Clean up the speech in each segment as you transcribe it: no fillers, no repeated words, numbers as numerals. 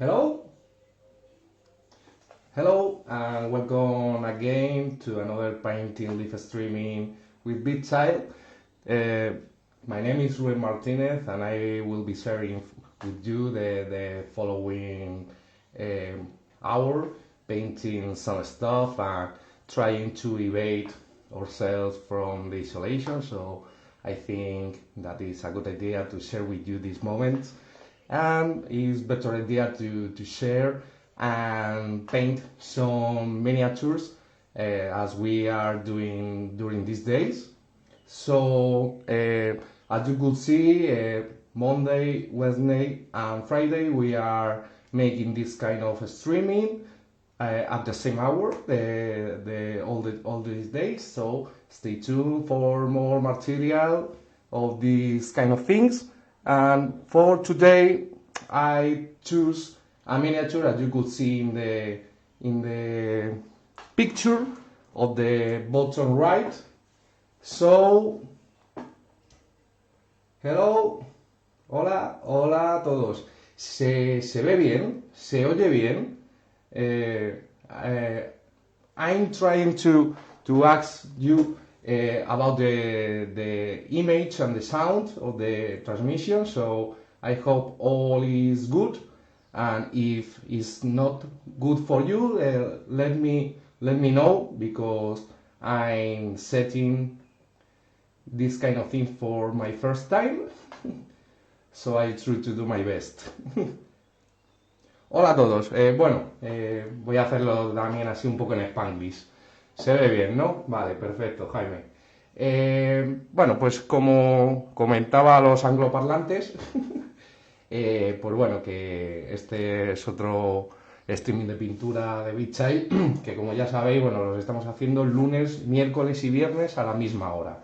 Hello, hello, and welcome again to another painting live streaming with Big Child. Uh, my name is Ruben Martinez, and I will be sharing with you the following hour, painting some stuff and trying to evade ourselves from the isolation. So I think that is a good idea to share with you this moment, and it's better idea to share and paint some miniatures as we are doing during these days. So as you could see, Monday, Wednesday, and Friday we are making this kind of streaming at the same hour all these days. So stay tuned for more material of these kind of things. And for today, I choose a miniature, as you could see in the picture of the bottom right. So, hello, hola, hola a todos. ¿Se ve bien? ¿Se oye bien? I'm trying to ask you about the image and the sound of the transmission, so I hope all is good, and if it's not good for you, let me know, because I'm setting this kind of thing for my first time, so I try to do my best. Hola a todos. Voy a hacerlo también así un poco en Spanglish. Se ve bien, ¿no? Vale, perfecto, Jaime. Pues como comentaba a los angloparlantes, pues bueno, que este es otro streaming de pintura de Big Child, que como ya sabéis, bueno, los estamos haciendo lunes, miércoles y viernes a la misma hora.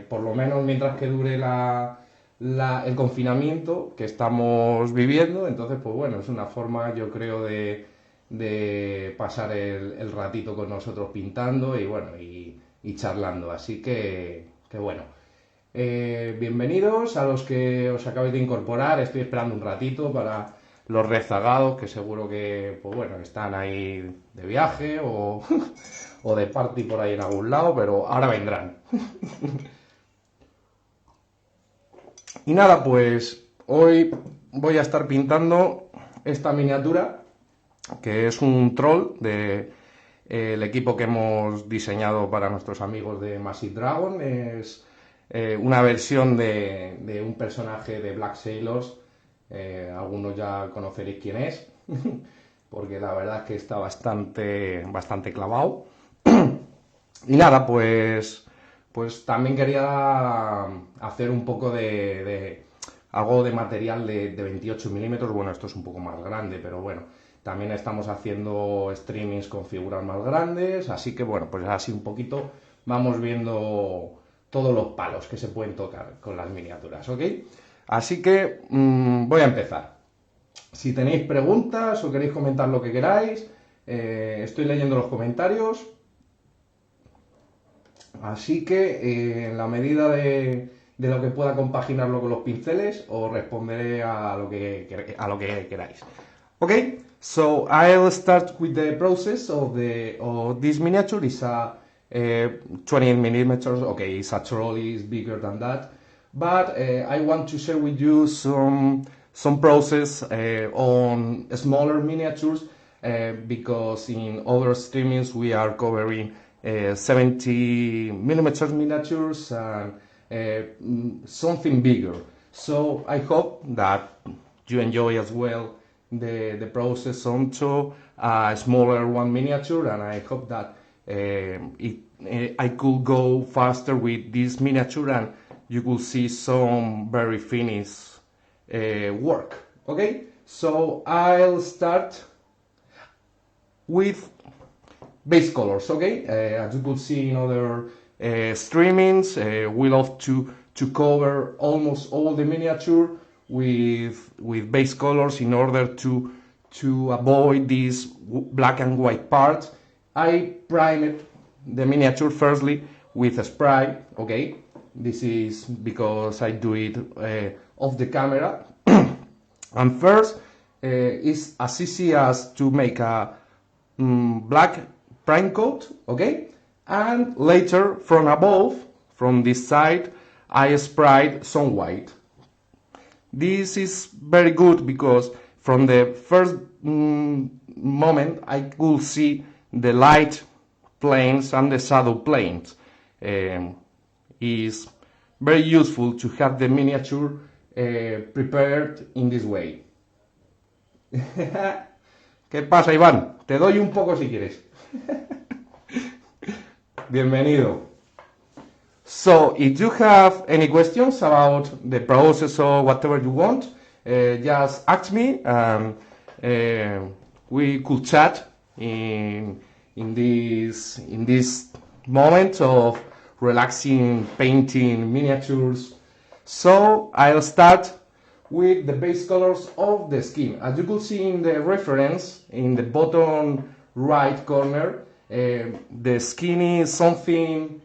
Por lo menos mientras que dure el confinamiento que estamos viviendo. Entonces, pues bueno, es una forma, yo creo, de pasar el ratito con nosotros pintando y bueno, y charlando. Así que bueno, bienvenidos a los que os acabáis de incorporar. Estoy esperando un ratito para los rezagados, que seguro que, pues bueno, están ahí de viaje o, o de party por ahí en algún lado, pero ahora vendrán. Y nada, pues hoy voy a estar pintando esta miniatura, que es un troll de el equipo que hemos diseñado para nuestros amigos de Massive Dragon. Es una versión de un personaje de Black Sailors. Algunos ya conoceréis quién es, porque la verdad es que está bastante clavado. Y nada, pues también quería hacer un poco de algo de material de 28 milímetros. Bueno, esto es un poco más grande, pero bueno, también estamos haciendo streamings con figuras más grandes, así que bueno, pues así un poquito vamos viendo todos los palos que se pueden tocar con las miniaturas, ¿ok? Así que voy a empezar. Si tenéis preguntas o queréis comentar lo que queráis, estoy leyendo los comentarios. Así que en la medida de lo que pueda compaginarlo con los pinceles, os responderé a lo que queráis. Okay, so I'll start with the process of this miniature. It's a 28 millimeters. Okay, it's a trolley, it's bigger than that, but I want to share with you some process on smaller miniatures, because in other streamings we are covering 70 millimeters miniatures and something bigger. So I hope that you enjoy as well the process onto a smaller one miniature, and I hope that I could go faster with this miniature and you will see some very finished work. Okay, so I'll start with base colors. Okay, as you could see in other streamings, we love to cover almost all the miniature with base colors in order to avoid these black and white parts. I primed the miniature firstly with a spray. Okay, this is because I do it off the camera. And first It's as easy as to make a black prime coat, okay? And later, from above, from this side, I sprayed some white. This is very good because from the first moment I could see the light planes and the shadow planes. Is very useful to have the miniature prepared in this way. ¿Qué pasa, Iván? Te doy un poco si quieres. Bienvenido. So, if you have any questions about the process or whatever you want, just ask me and we could chat in this moment of relaxing painting miniatures. So, I'll start with the base colors of the skin. As you could see in the reference in the bottom right corner, the skin is something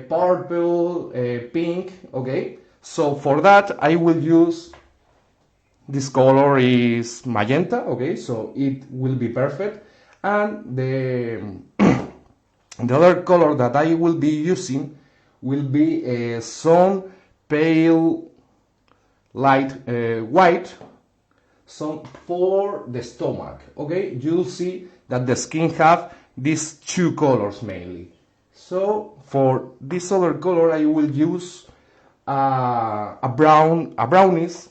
purple, pink, okay? So for that I will use this color is magenta, okay? So it will be perfect. And the other color that I will be using will be some pale light white, some for the stomach, okay? You'll see that the skin have these two colors mainly. So for this other color I will use a brownish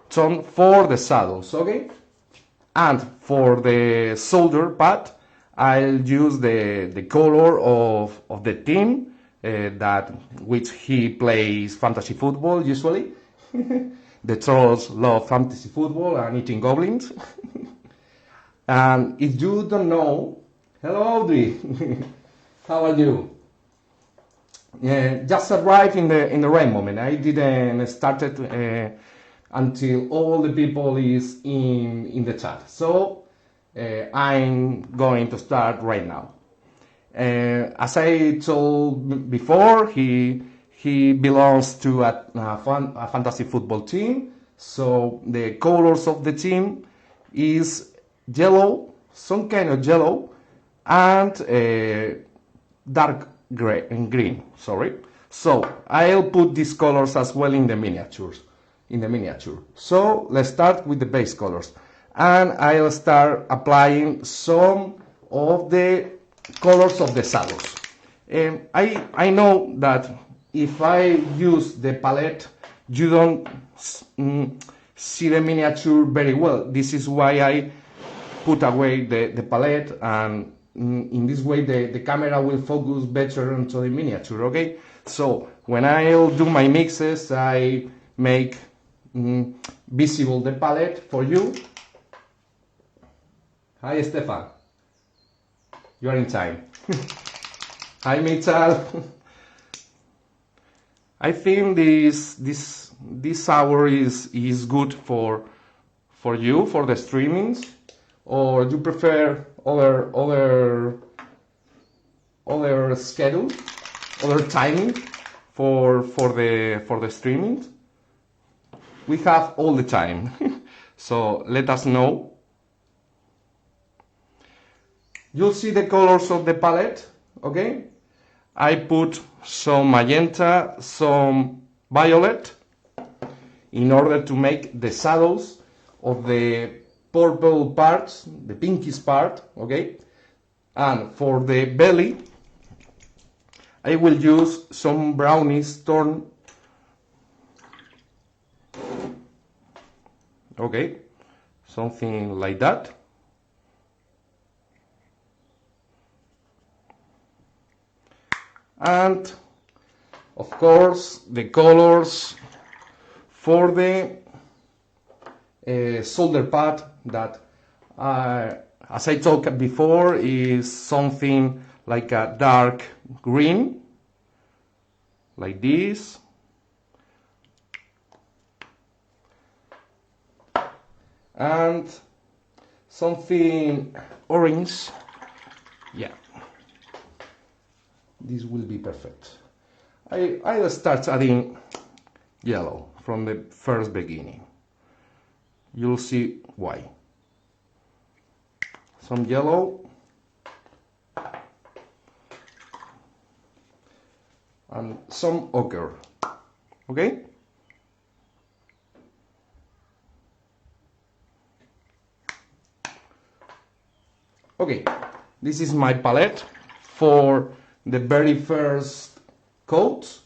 tone for the saddles, okay? And for the shoulder part I'll use the color of the team that which he plays fantasy football usually. The trolls love fantasy football and eating goblins. And if you don't know, hello Audrey, how are you? Just arrived in the right moment. I didn't started until all the people is in the chat. So I'm going to start right now. As I told before, he belongs to a fantasy football team. So the colors of the team is yellow, some kind of yellow, and dark gray and green. Sorry. So I'll put these colors as well in the miniature. So let's start with the base colors, and I'll start applying some of the colors of the saddles. I know that if I use the palette, you don't see the miniature very well. This is why I put away the palette, and in this way the camera will focus better onto the miniature, okay? So when I'll do my mixes, I make visible the palette for you. Hi Stefan, you are in time. Hi Mitchell. I think this hour is good for you for the streamings, or you prefer other schedule, other timing for the streaming. We have all the time, so let us know. You'll see the colors of the palette, okay? I put some magenta, some violet, in order to make the shadows of the purple parts, the pinkish part, okay? And for the belly, I will use some brownish tone, okay? Something like that. And of course the colors for the shoulder pad that as I talked before is something like a dark green, like this, and something orange. Yeah, this will be perfect. I'll start adding yellow from the first beginning. you'll see why. Some yellow and some ochre. Okay? Okay, this is my palette for the very first coat.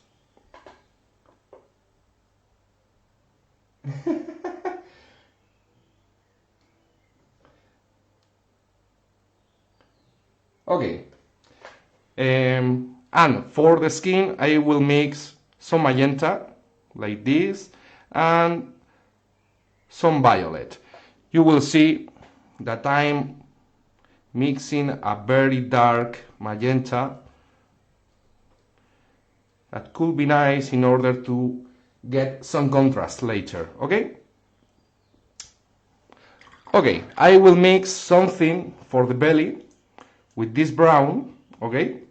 Okay, and for the skin I will mix some magenta like this and some violet. You will see that I'm mixing a very dark magenta that could be nice in order to get some contrast later. Okay? Okay, I will mix something for the belly with this brown, okay?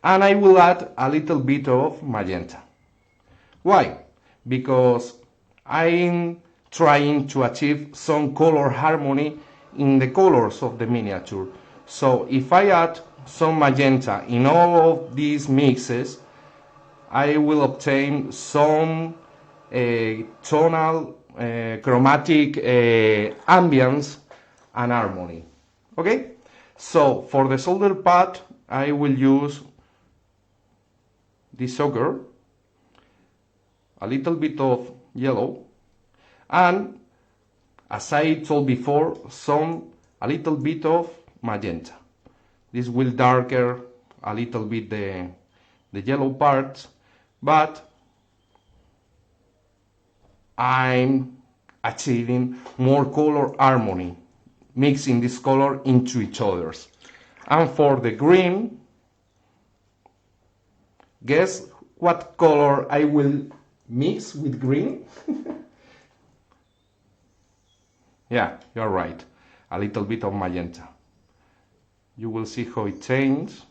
And I will add a little bit of magenta. Why? Because I'm trying to achieve some color harmony in the colors of the miniature. So if I add some magenta in all of these mixes, I will obtain some tonal, chromatic ambience and harmony. Okay? So for the shoulder pad, I will use this ochre, a little bit of yellow, and as I told before, a little bit of magenta. This will darken a little bit the yellow parts, but I'm achieving more color harmony, mixing this color into each other's. And for the green, guess what color I will mix with green? Yeah, you're right. A little bit of magenta. You will see how it changes.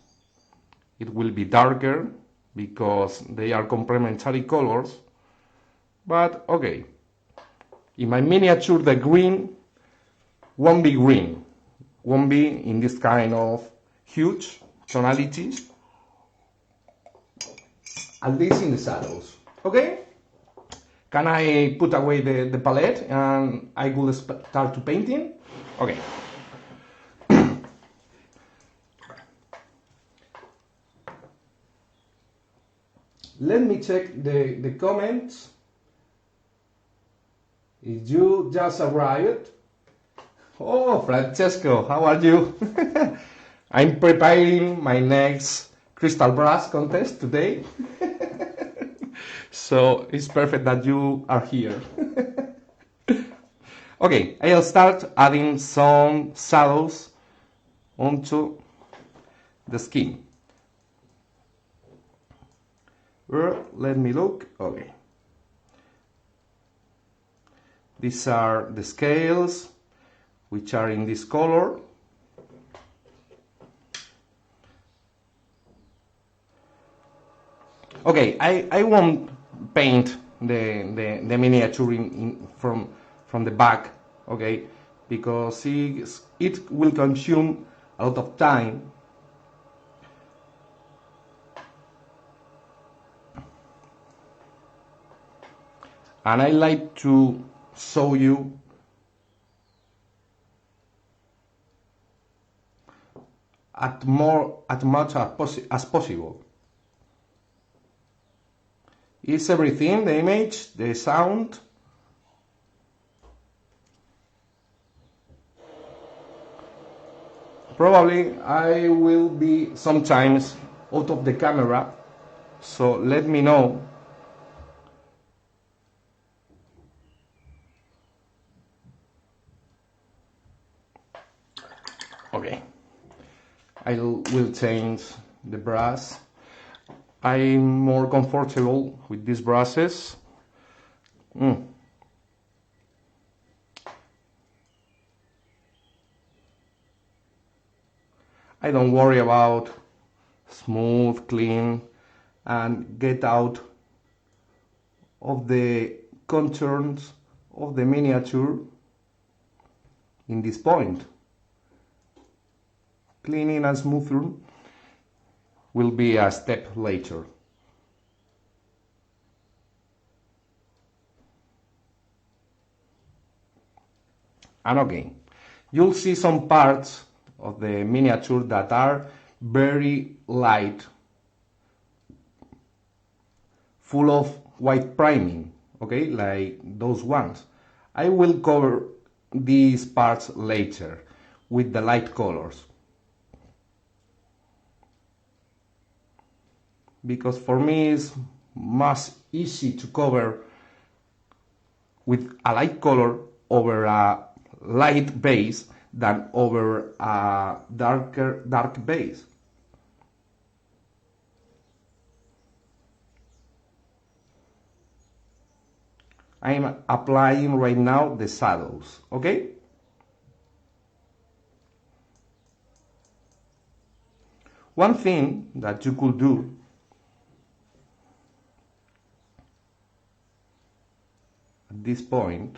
It will be darker because they are complementary colors. But okay, in my miniature the green won't be green. Won't be in this kind of huge tonalities. At least in the shadows. Okay? Can I put away the palette and I will start to painting? Okay. Let me check the comments. If you just arrived. Oh, Francesco, how are you? I'm preparing my next crystal brush contest today. So it's perfect that you are here. Okay, I'll start adding some shadows onto the skin. Let me look. Okay. These are the scales, which are in this color. Okay, I won't paint the miniature from the back, okay, because it will consume a lot of time. And I like to show you as much as possible. It's everything, the image, the sound. Probably I will be sometimes out of the camera, so let me know. Okay, I will change the brush. I'm more comfortable with these brushes. I don't worry about smooth, clean, and get out of the contours of the miniature in this point. Cleaning and smoothing will be a step later. And okay, you'll see some parts of the miniature that are very light, full of white priming, okay, like those ones. I will cover these parts later with the light colors, because for me it's much easy to cover with a light color over a light base than over a dark base. I'm applying right now the shadows, okay? One thing that you could do at this point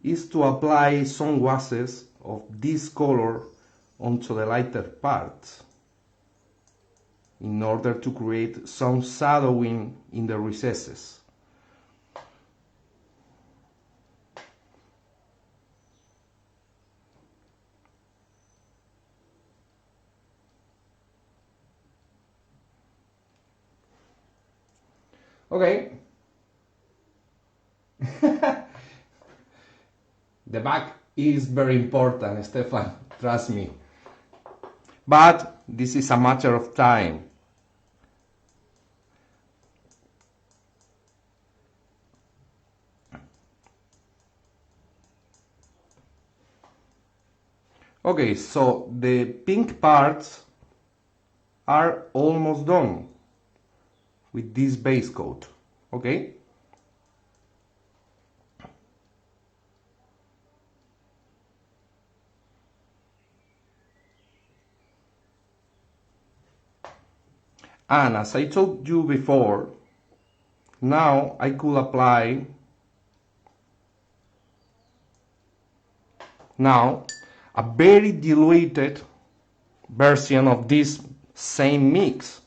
is to apply some washes of this color onto the lighter parts in order to create some shadowing in the recesses. Okay. The back is very important, Stefan, trust me. But this is a matter of time. Okay, so the pink parts are almost done with this base coat, okay? And as I told you before, now I could apply now a very diluted version of this same mix.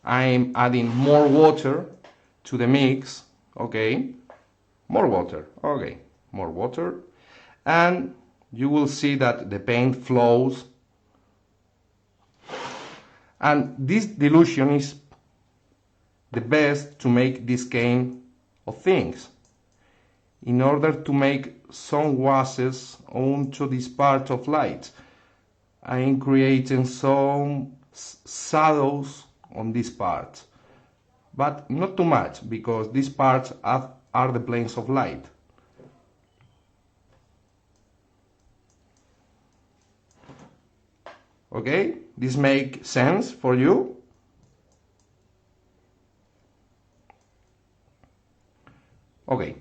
I'm adding more water to the mix, okay? More water, okay, more water. And you will see that the paint flows. And this dilution is the best to make this kind of things. In order to make some washes onto this part of light, I am creating some shadows on this part, but not too much, because these parts are the planes of light. Okay, this makes sense for you? Okay,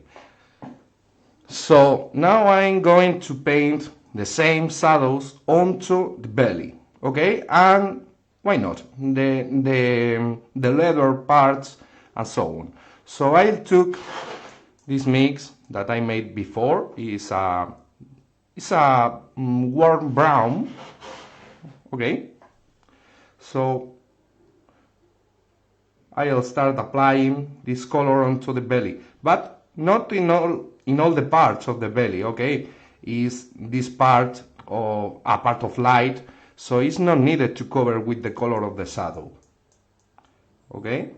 so now I'm going to paint the same shadows onto the belly, okay? And why not? The leather parts and so on. So I took this mix that I made before. It's a warm brown, okay? So I'll start applying this color onto the belly, but not in all the parts of the belly, okay? Is this part of a part of light, so it's not needed to cover with the color of the shadow, okay?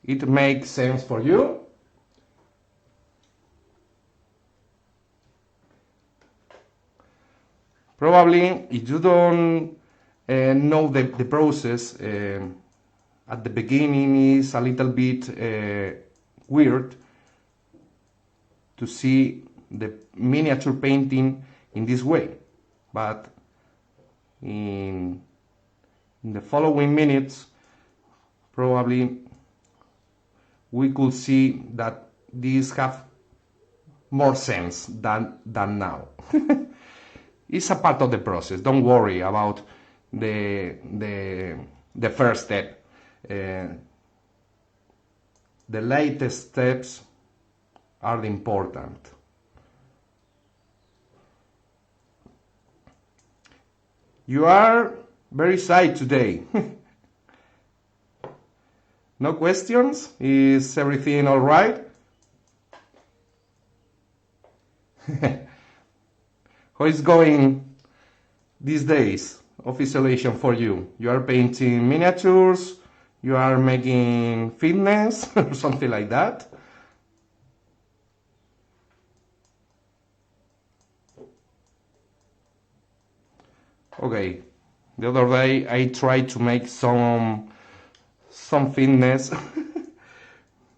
It makes sense for you? Probably, if you don't know the process, at the beginning is a little bit weird to see the miniature painting in this way, but in the following minutes, probably we could see that these have more sense than now. It's a part of the process. Don't worry about the first step. The latest steps are the important. You are very shy today. No questions? Is everything all right? How is going these days of isolation for you? You are painting miniatures? You are making fitness or something like that? Okay, the other day I tried to make some fitness,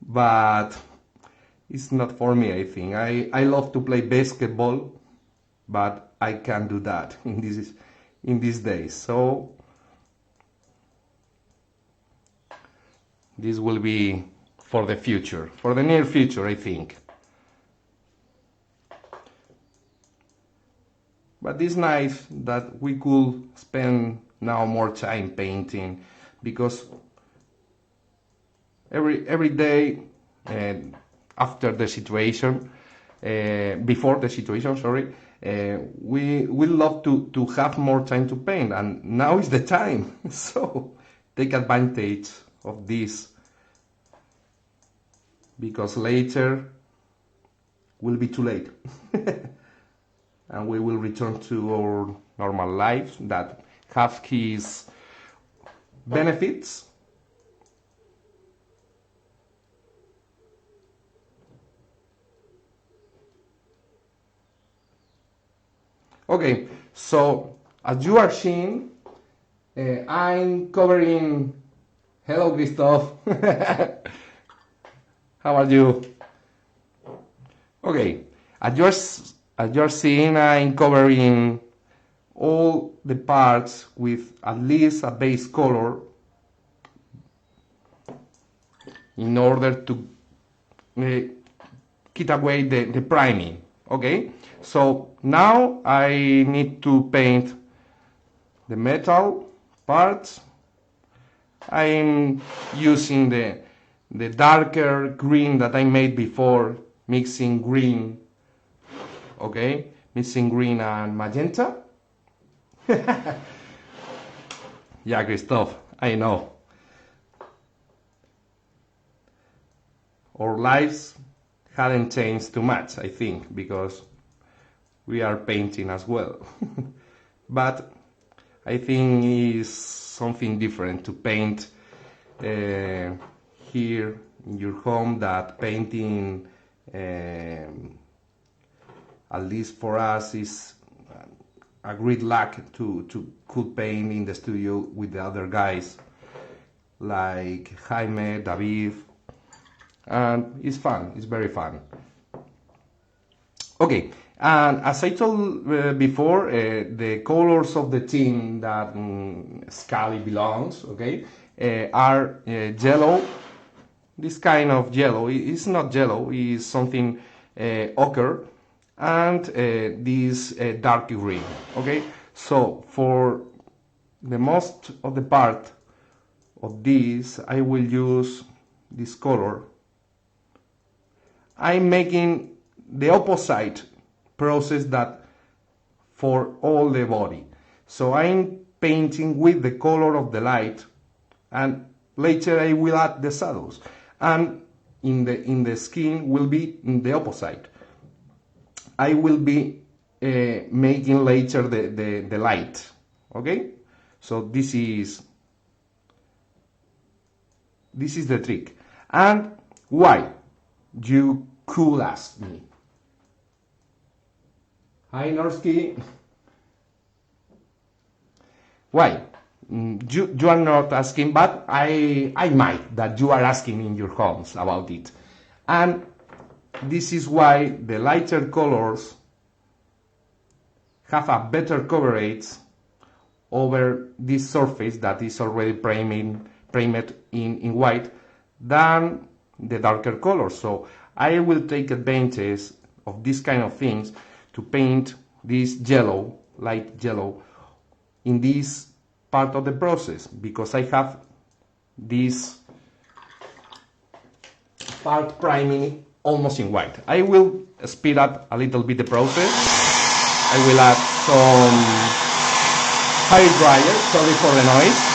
but it's not for me, I think. I love to play basketball, but I can't do that in these days. So this will be for the future, for the near future, I think. But it's nice that we could spend now more time painting, because every day after the situation, before the situation, sorry, we love to have more time to paint, and now is the time. So take advantage of this, because later will be too late. And we will return to our normal life that have its benefits. Okay, so as you are seeing, I'm covering. Hello, Christoph. How are you? Okay, as you're seeing, I'm covering all the parts with at least a base color in order to keep away the priming. Okay, so now I need to paint the metal parts. I'm using the darker green that I made before, mixing green. Okay, mixing green and magenta. Yeah, Christoph, I know. Our lives hadn't changed too much, I think, because we are painting as well. But I think it's something different to paint here in your home that painting, at least for us, is a great luck to could paint in the studio with the other guys like Jaime, David, and it's fun. It's very fun. Okay, and as I told before, the colors of the team that Scully belongs, okay, are yellow. This kind of yellow, it's not yellow, it's something ochre, and this dark green. Okay, so for the most of the part of this, I will use this color. I'm making the opposite process that for all the body. So I'm painting with the color of the light, and later I will add the shadows. And in the skin will be in the opposite. I will be making later the light. Okay, so this is the trick. And why? You could ask me. Hi, Norsky. Why? You are not asking, but I might that you are asking in your homes about it. And this is why the lighter colors have a better coverage over this surface that is already primed in white than the darker color. So I will take advantage of this kind of things to paint this yellow, light yellow, in this part of the process, because I have this part priming almost in white. I will speed up a little bit the process. I will add some hair dryer, sorry for the noise.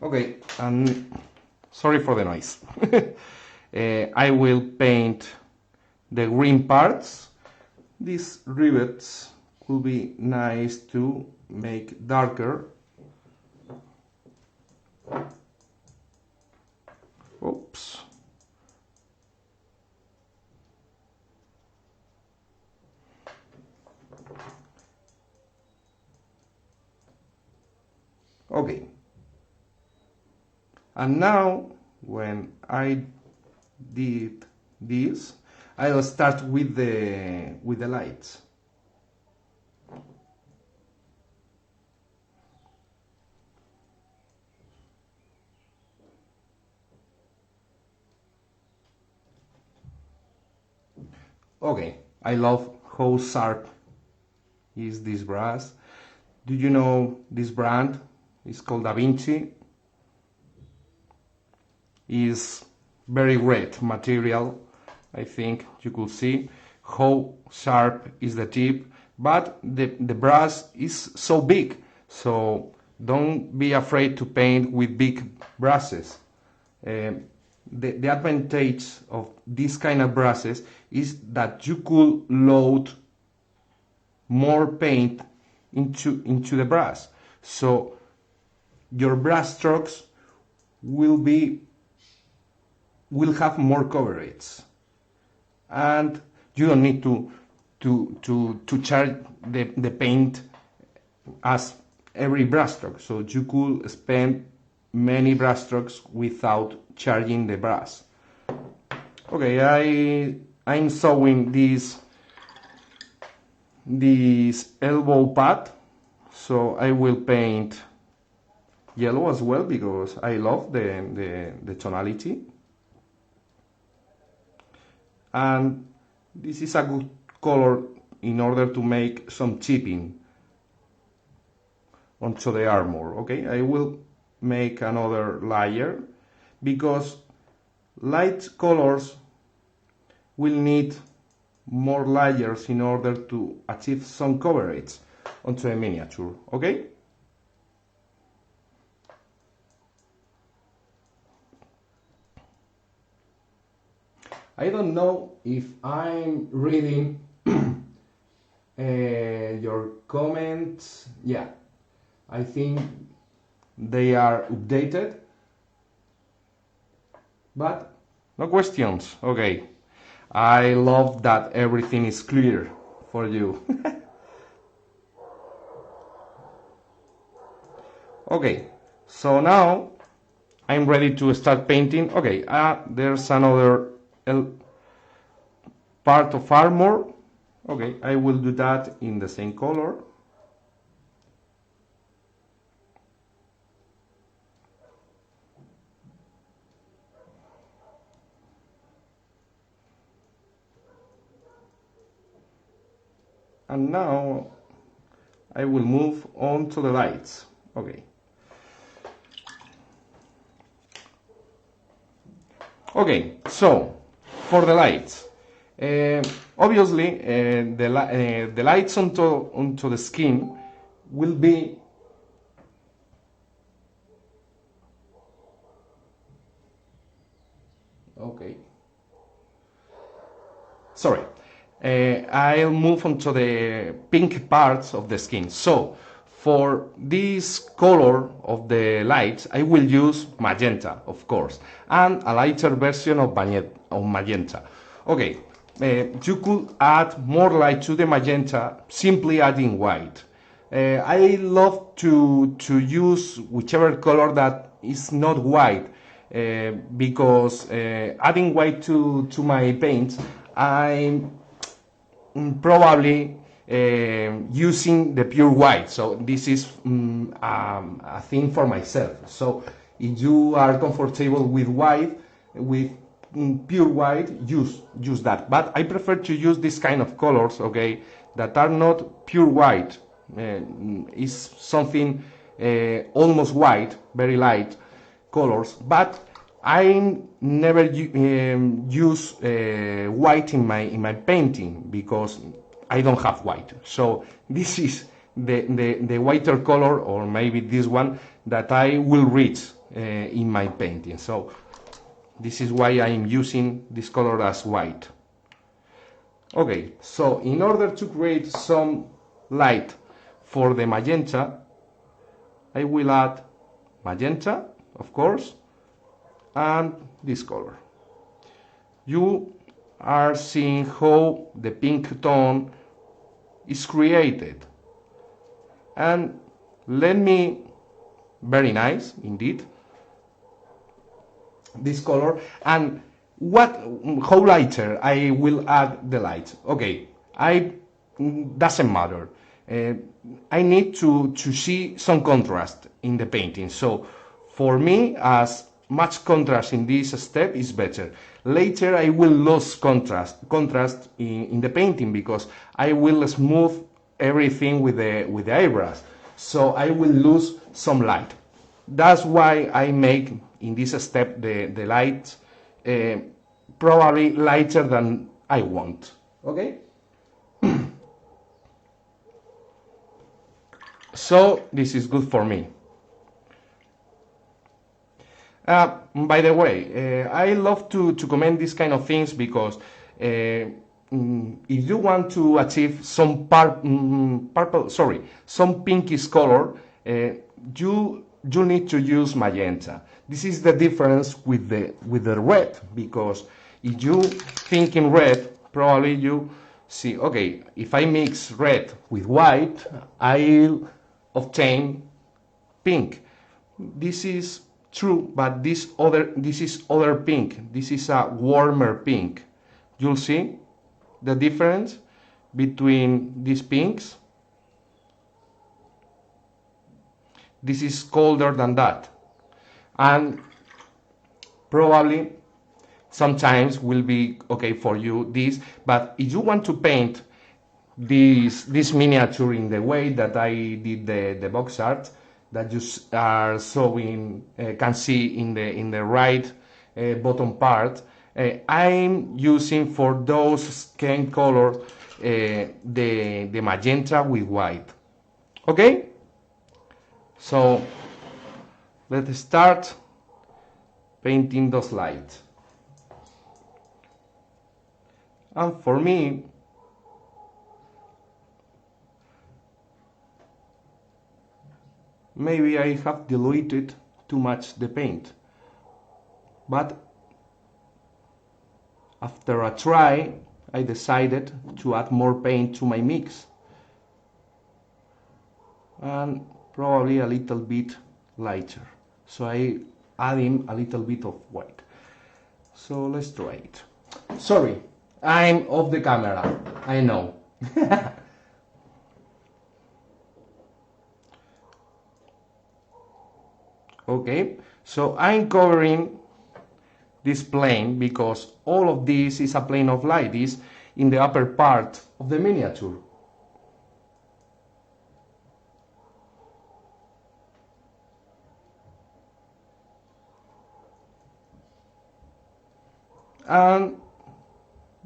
Okay, and sorry for the noise. I will paint the green parts. These rivets could be nice to make darker. Oops. Okay. And now, when I did this, I'll start with the lights. Okay, I love how sharp is this brush. Do you know this brand? It's called Da Vinci. Is very red material. I think you could see how sharp is the tip, but the brush is so big, so don't be afraid to paint with big brushes. The advantage of this kind of brushes is that you could load more paint into the brush, so your brush strokes will have more coverage, and you don't need to charge the paint as every brushstroke. So you could spend many brushstrokes without charging the brush. Okay, I'm sewing this elbow pad, so I will paint yellow as well because I love the tonality. And this is a good color in order to make some chipping onto the armor. Okay, I will make another layer because light colors will need more layers in order to achieve some coverage onto a miniature. Okay. I don't know if I'm reading your comments. Yeah, I think they are updated, but no questions. Okay, I love that everything is clear for you. Okay, so now I'm ready to start painting. Okay, there's another part of armor. Okay, I will do that in the same color. And now I will move on to the lights. Okay. Okay, so for the lights, obviously the lights onto the skin will be okay. Sorry, I'll move on to the pink parts of the skin. So For this color of the lights, I will use magenta, of course, and a lighter version of magenta. Okay, you could add more light to the magenta simply adding white. I love to use whichever color that is not white, because adding white to my paints, I'm probably using the pure white. So this is a thing for myself. So if you are comfortable with white, with pure white, use that. But I prefer to use this kind of colors, okay, that are not pure white. Is something almost white, very light colors, but I never use white in my painting because I don't have white. So this is the whiter color, or maybe this one, that I will reach in my painting. So this is why I'm using this color as white. Okay, so in order to create some light for the magenta, I will add magenta, of course, and this color. You are seeing how the pink tone is created. And let me, very nice indeed, this color. And how lighter I will add the light. Okay, doesn't matter. I need to see some contrast in the painting. So for me, as much contrast in this step is better. Later I will lose contrast in the painting, because I will smooth everything with the airbrush. So I will lose some light. That's why I make in this step the light probably lighter than I want. Okay? So this is good for me. By the way, I love to comment these kind of things, because if you want to achieve some some pinkish color, you need to use magenta. This is the difference with the red, because if you think in red, probably you see, okay, if I mix red with white, I'll obtain pink. This is true, but this is other pink. This is a warmer pink. You'll see the difference between these pinks. This is colder than that, and probably sometimes will be okay for you this. But if you want to paint this miniature in the way that I did the box art that you are showing, can see in the right bottom part, I'm using for those skin color the magenta with white. Okay, so let's start painting those lights. And for me, maybe I have diluted too much the paint, but after a try, I decided to add more paint to my mix, and probably a little bit lighter. So I add in a little bit of white. So let's try it. Sorry, I'm off the camera, I know. Okay, so I'm covering this plane because all of this is a plane of light, is in the upper part of the miniature. And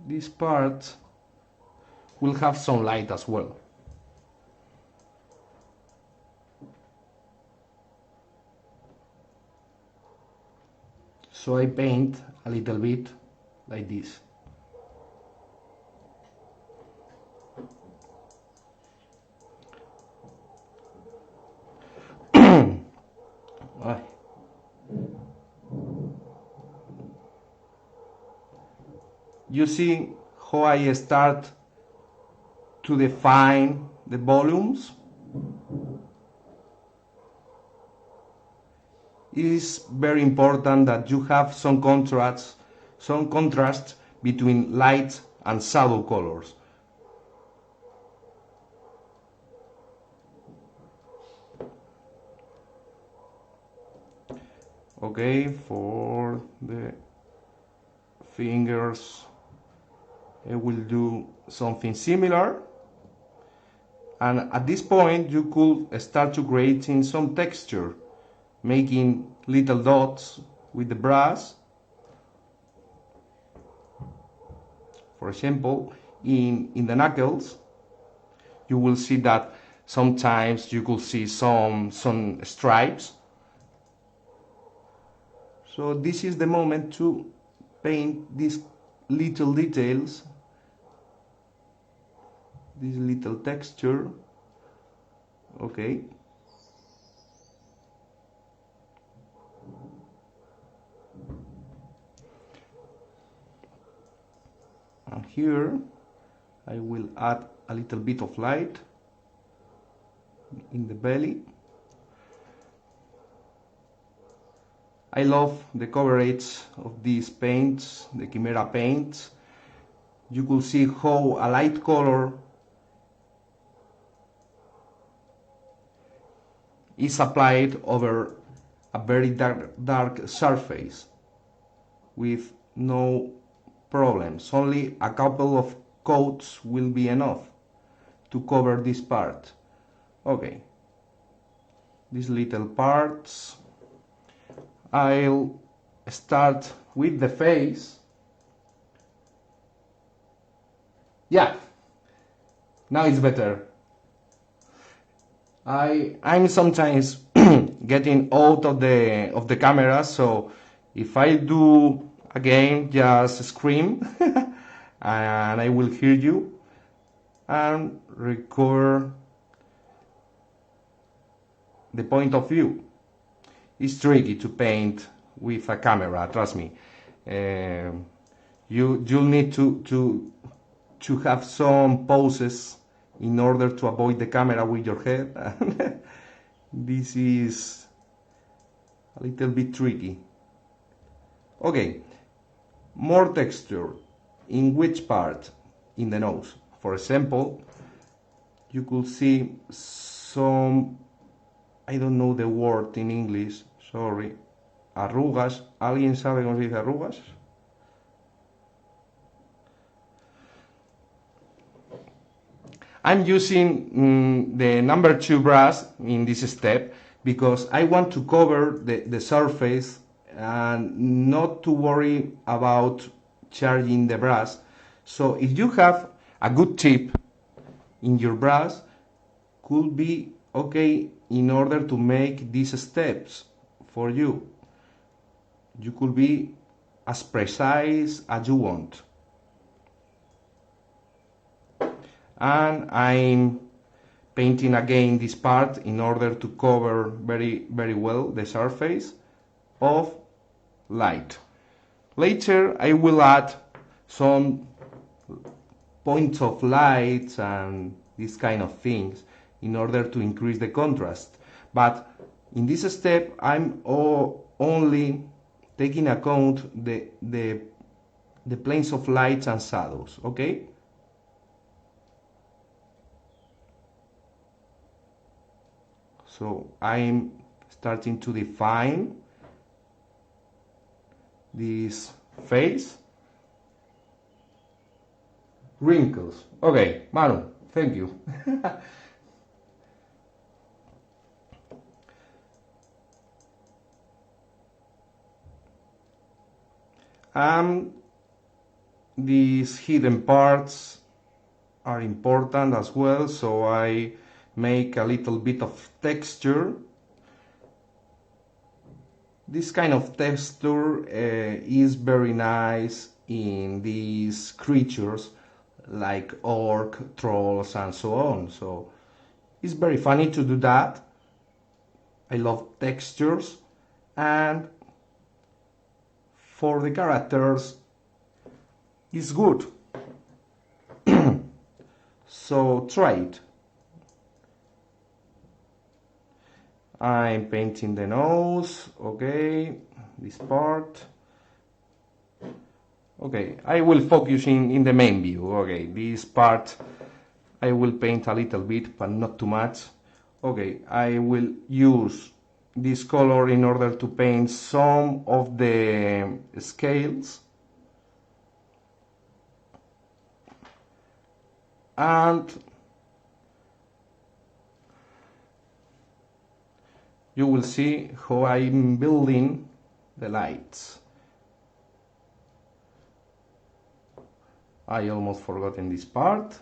this part will have some light as well. So I paint a little bit like this. you see how I start to define the volumes. It is very important that you have some contrast between light and shadow colors. Okay, for the fingers I will do something similar, and at this point you could start to creating some texture, making little dots with the brush. For example, in the knuckles you will see that sometimes you could see some stripes. So this is the moment to paint these little details, this little texture. Okay. And here I will add a little bit of light in the belly. I love the coverage of these paints, the Chimera paints. You could see how a light color is applied over a very dark surface with no problems. Only a couple of coats will be enough to cover this part. Okay, these little parts. I'll start with the face. Yeah, now it's better. I'm sometimes getting out of the camera, so if I do again, just scream and I will hear you and record the point of view. It's tricky to paint with a camera, trust me. You'll need to have some poses in order to avoid the camera with your head. This is a little bit tricky. Okay, more texture. In which part? In the nose. For example, you could see some, I don't know the word in English, sorry, arrugas. ¿Alguien sabe cómo se dice arrugas? I'm using the number 2 brush in this step because I want to cover the surface and not to worry about charging the brush. So if you have a good tip in your brush, could be okay in order to make these steps for you. You could be as precise as you want. And I'm painting again this part in order to cover very well the surface of light. Later I will add some points of light and these kind of things in order to increase the contrast. But in this step I'm only taking account the planes of lights and shadows, okay? So I'm starting to define this face. Wrinkles. Okay, Manu, thank you. These hidden parts are important as well, so I make a little bit of texture. This kind of texture is very nice in these creatures like orc, trolls and so on. So it's very funny to do that. I love textures, and for the characters is good. So try it. I'm painting the nose, okay, this part. Okay, I will focus in the main view. Okay, this part I will paint a little bit, but not too much. Okay, I will use this color in order to paint some of the scales. And you will see how I'm building the lights. I almost forgotten this part.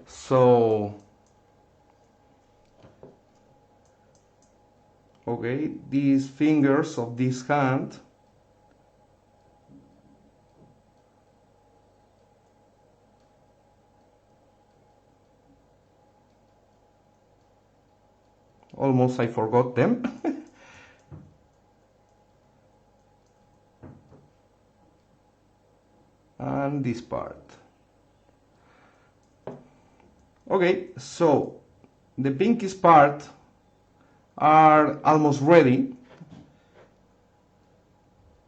So, okay, these fingers of this hand almost I forgot them. And this part. Okay, so the pinkish part are almost ready.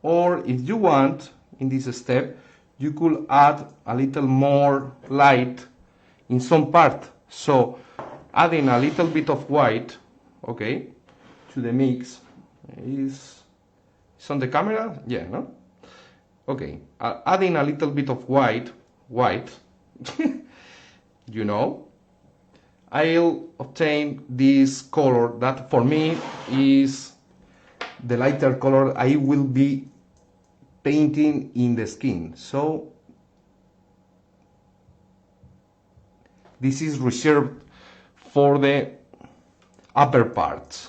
Or if you want, in this step, you could add a little more light in some part. So adding a little bit of white, okay, to the mix is on the camera? Yeah, no? Okay, adding a little bit of white, you know, I'll obtain this color that for me is the lighter color I will be painting in the skin. So this is reserved for the upper parts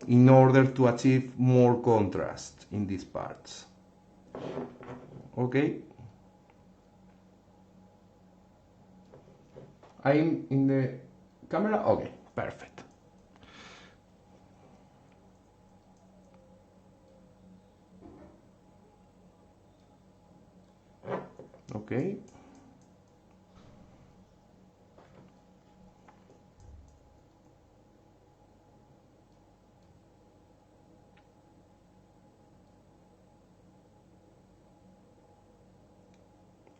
in order to achieve more contrast in these parts. Okay, I'm in the camera. Okay, perfect. Okay.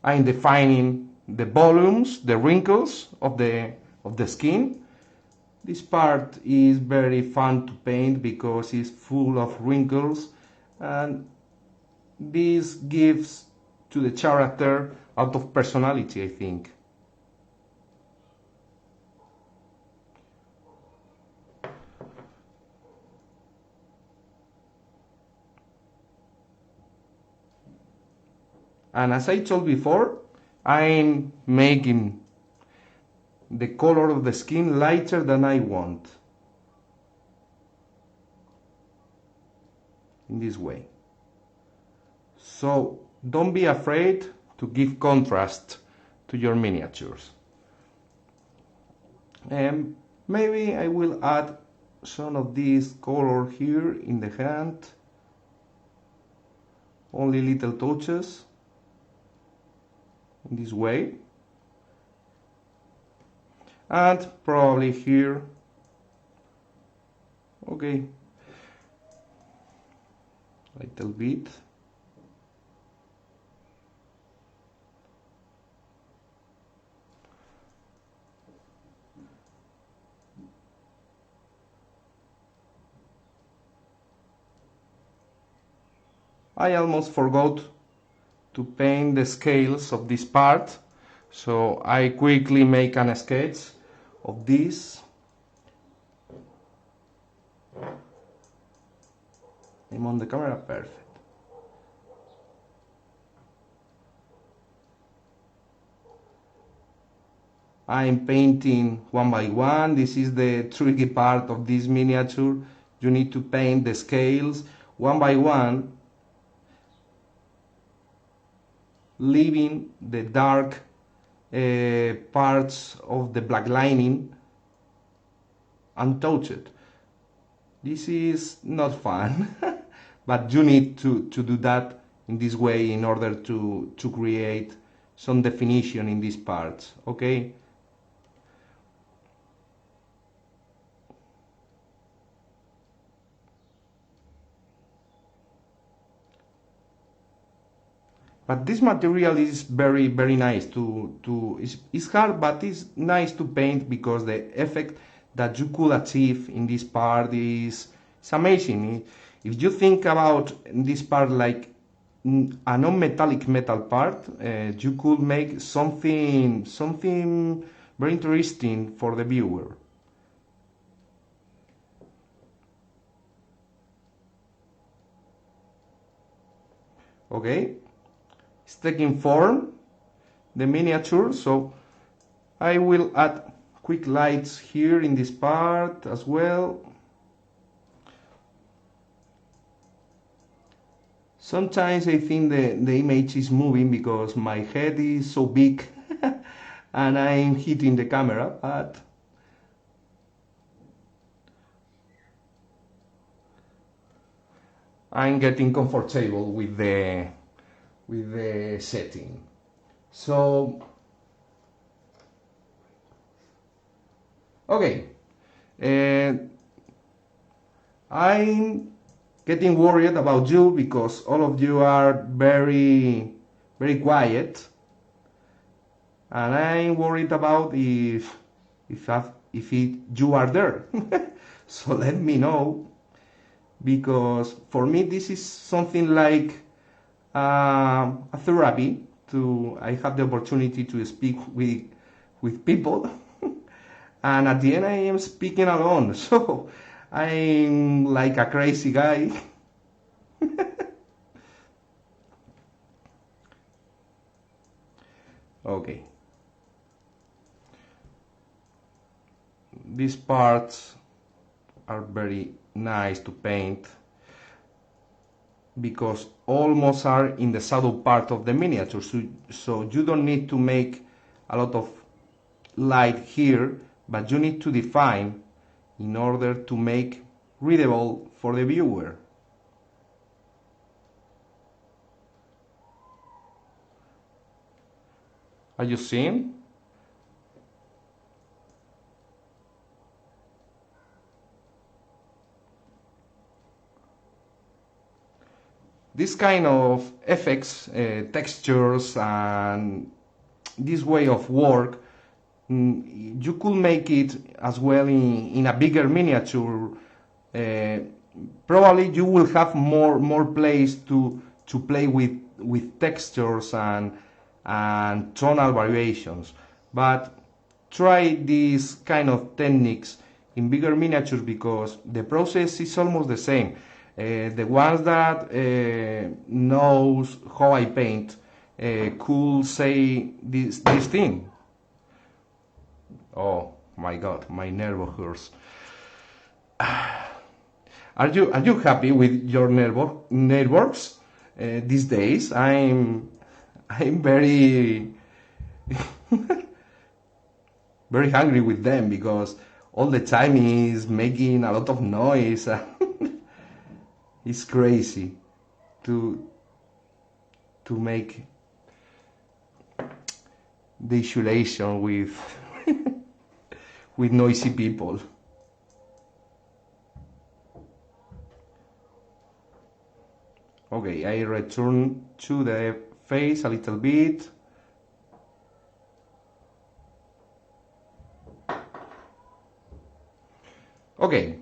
I'm defining the volumes, the wrinkles of the skin. This part is very fun to paint because it's full of wrinkles, and this gives to the character a lot of personality, I think. And as I told before, I'm making the color of the skin lighter than I want. In this way. So don't be afraid to give contrast to your miniatures. And maybe I will add some of this color here in the hand. Only little touches. In this way, and probably here. Okay, little bit. I almost forgot to paint the scales of this part, so I quickly make a sketch of this. I'm on the camera, perfect. I'm painting one by one. This is the tricky part of this miniature. You need to paint the scales one by one, leaving the dark parts of the black lining untouched. This is not fun, but you need to do that in this way in order to create some definition in these parts, okay? But this material is very nice it's hard, but it's nice to paint because the effect that you could achieve in this part is amazing. If you think about this part like a non-metallic metal part, you could make something very interesting for the viewer. Okay, it's taking form, the miniature, so I will add quick lights here in this part as well. Sometimes I think the image is moving because my head is so big and I'm hitting the camera, but I'm getting comfortable with the setting. So okay, I'm getting worried about you because all of you are very quiet, and I'm worried about if you are there. So let me know, because for me this is something like a therapy. I have the opportunity to speak with people, and at the end I am speaking alone, so I'm like a crazy guy. Okay, these parts are very nice to paint because almost are in the shadow part of the miniature, so you don't need to make a lot of light here, but you need to define in order to make readable for the viewer. Are you seeing? This kind of effects, textures, and this way of work, you could make it as well in a bigger miniature. Probably you will have more place to play with textures and tonal variations, but try these kind of techniques in bigger miniatures because the process is almost the same. The ones that knows how I paint could say this thing. Oh my god, my nerve hurts. Are you happy with your neighbors these days? I'm very very hungry with them because all the time he's making a lot of noise. It's crazy to make the isolation with with noisy people. Okay, I return to the face a little bit. Okay,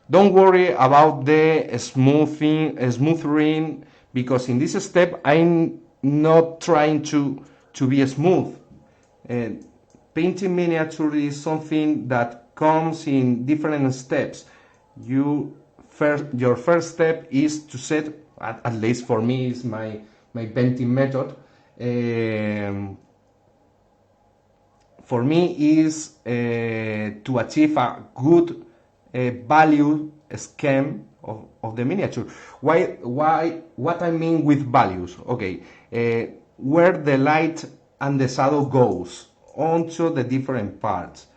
don't worry about the smoothing, because in this step I'm not trying to be smooth. Painting miniature is something that comes in different steps. Your first step is to set, at least for me, is my painting method. For me is to achieve a good value scheme of the miniature. What I mean with values? Okay, where the light and the shadow goes onto the different parts.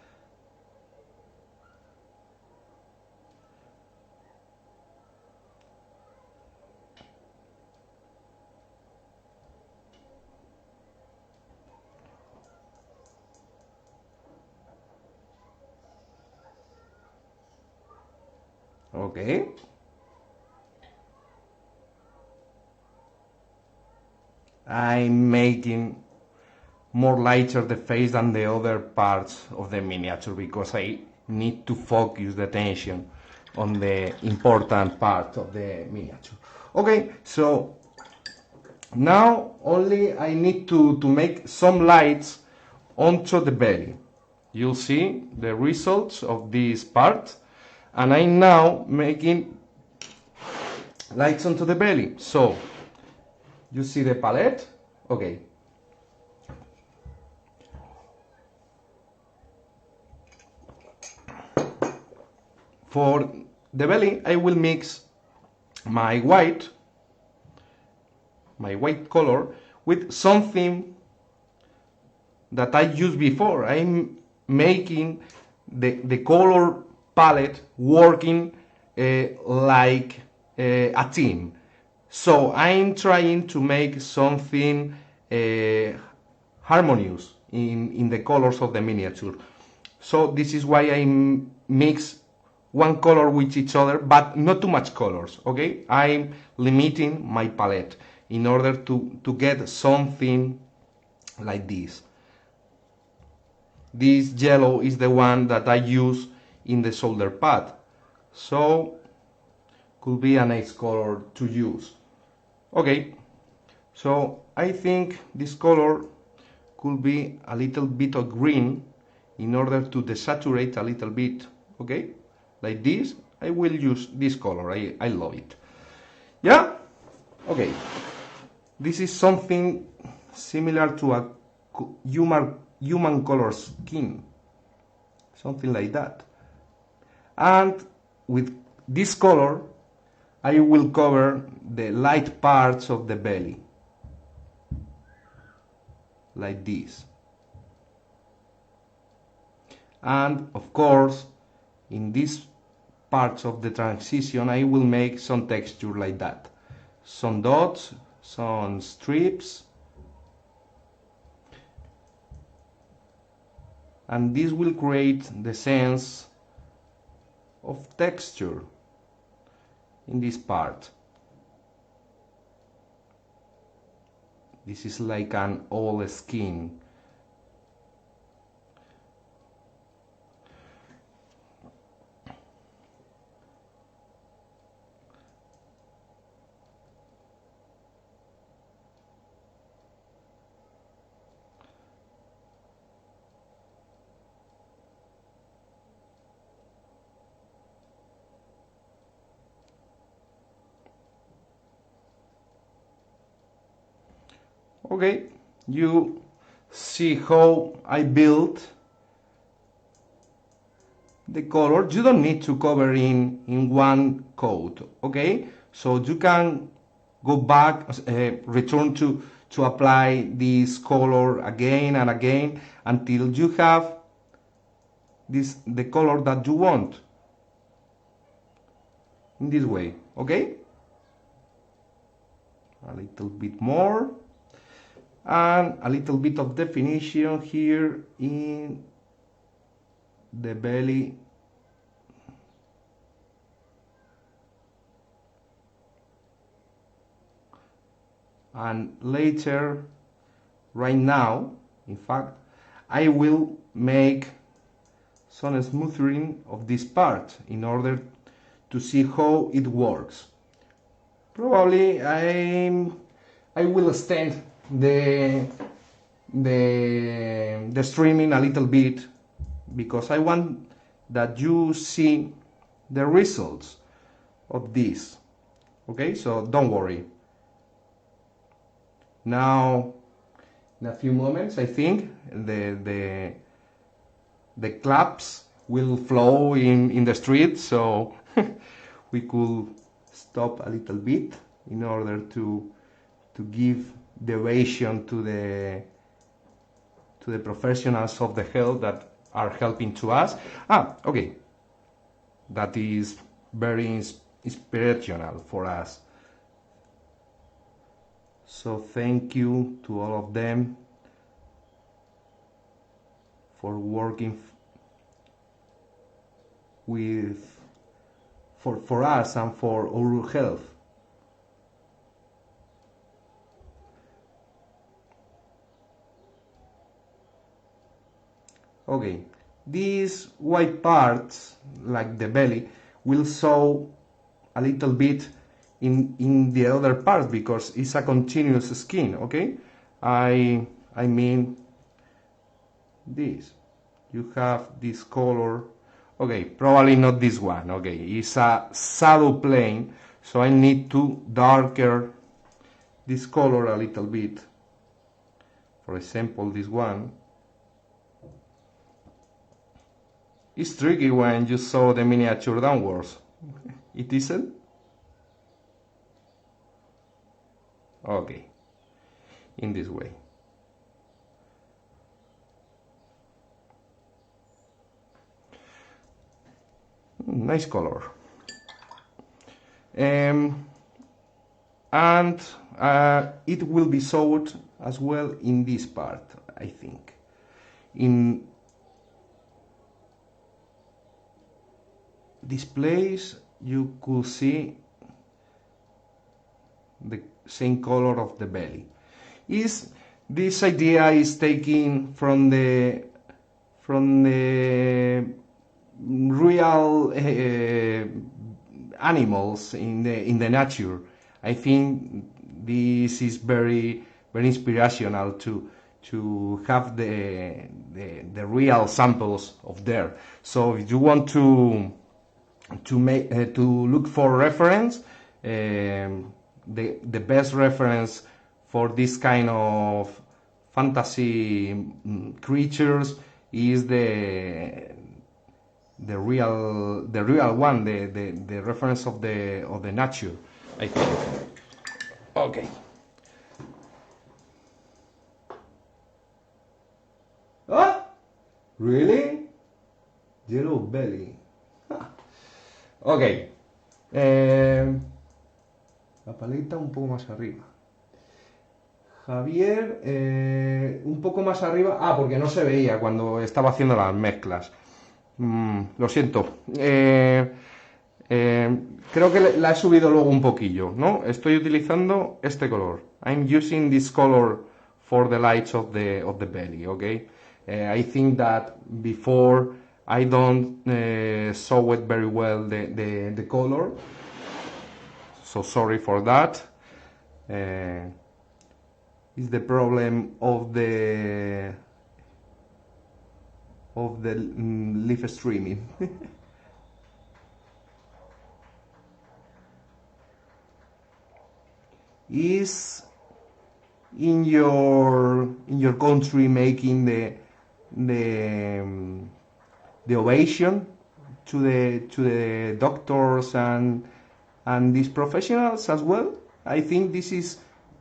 Okay. I'm making more lighter the face than the other parts of the miniature because I need to focus the attention on the important part of the miniature. Okay, so now only I need to make some lights onto the belly. You'll see the results of this part, and I'm now making lights onto the belly. So you see the palette? Okay. For the belly, I will mix my white color with something that I used before. I'm making the color palette working like a team. So I'm trying to make something harmonious in the colors of the miniature. So this is why I mix one color with each other, but not too much colors, okay? I'm limiting my palette in order to get something like this. This yellow is the one that I use in the shoulder pad, so could be a nice color to use. Okay, so I think this color could be a little bit of green in order to desaturate a little bit, okay? Like this, I will use this color, I love it. Yeah? Okay. This is something similar to a human color skin. Something like that. And with this color, I will cover the light parts of the belly. Like this. And of course, in these parts of the transition, I will make some texture like that. Some dots, some strips. And this will create the sense of texture in this part. This is like an old skin. Okay, you see how I built the color. You don't need to cover in one coat, okay? So you can go back, return to apply this color again and again until you have the color that you want in this way, okay? A little bit more. And a little bit of definition here in the belly. And later, right now, in fact, I will make some smoothing of this part in order to see how it works. Probably I will extend the streaming a little bit because I want that you see the results of this. Okay, so don't worry. Now, in a few moments, I think the claps will flow in the street, so we could stop a little bit in order to give duration to to the professionals of the health that are helping to us. Okay, that is very inspirational for us. So thank you to all of them for working for us and for our health. Okay, these white parts, like the belly, will show a little bit in the other part because it's a continuous skin. Okay, I mean this. You have this color. Okay, probably not this one. Okay, it's a shadow plane, so I need to darker this color a little bit. For example, this one. It's tricky when you saw the miniature downwards. It isn't? Okay, in this way. Nice color. And it will be sold as well in this part, I think. In this place you could see the same color of the belly. This idea is taken from the real animals in the nature. I think this is very inspirational to have the real samples of there. So if you want to look for reference, the best reference for this kind of fantasy creatures is the real one, the reference of the nature, I think. Okay. Ah, really? Yellow belly. Ok, la paleta un poco más arriba. Javier, un poco más arriba. Porque no se veía cuando estaba haciendo las mezclas. Lo siento. Creo que la he subido luego un poquillo, ¿no? Estoy utilizando este color. I'm using this color for the lights of the belly, okay? I think that before I don't saw it very well, the color, so sorry for that. It's the problem of the live streaming. Is in your country making the ovation to the doctors and these professionals as well? I think this is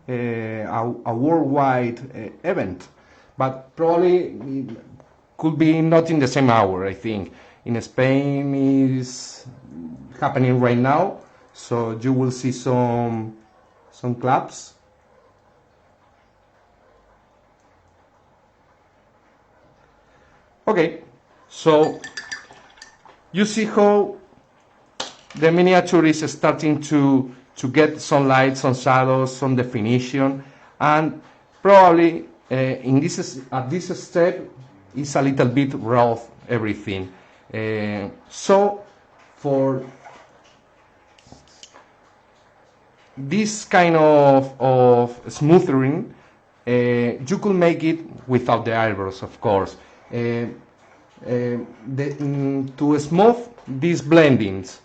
a worldwide event, but probably could be not in the same hour. I think in Spain is happening right now, so you will see some claps. Okay, so you see how the miniature is starting to get some light, some shadows, some definition, and probably at this step is a little bit rough everything. So for this kind of smoothing, you could make it without the eyebrows, of course. To smooth these blendings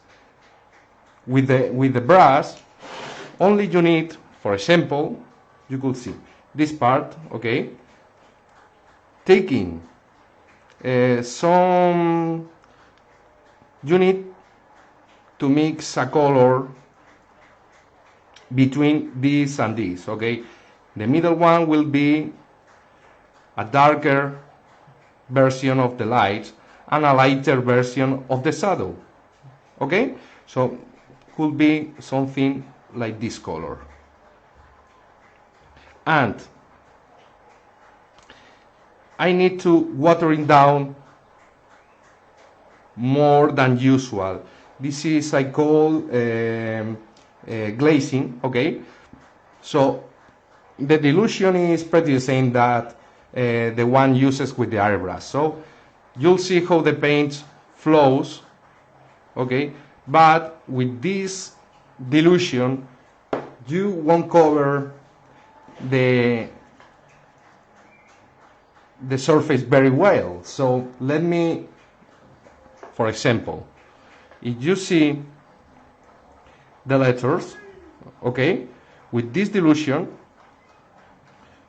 with the brush, only you need, for example, you could see this part, okay, taking some, you need to mix a color between this and this, okay. The middle one will be a darker version of the light and a lighter version of the shadow. Okay, so could be something like this color. And I need to watering down more than usual. This is I call glazing. Okay, so the dilution is pretty the same that the one uses with the airbrush. So you'll see how the paint flows. Okay, but with this dilution you won't cover the surface very well. So let me, for example, if you see the letters, okay, with this dilution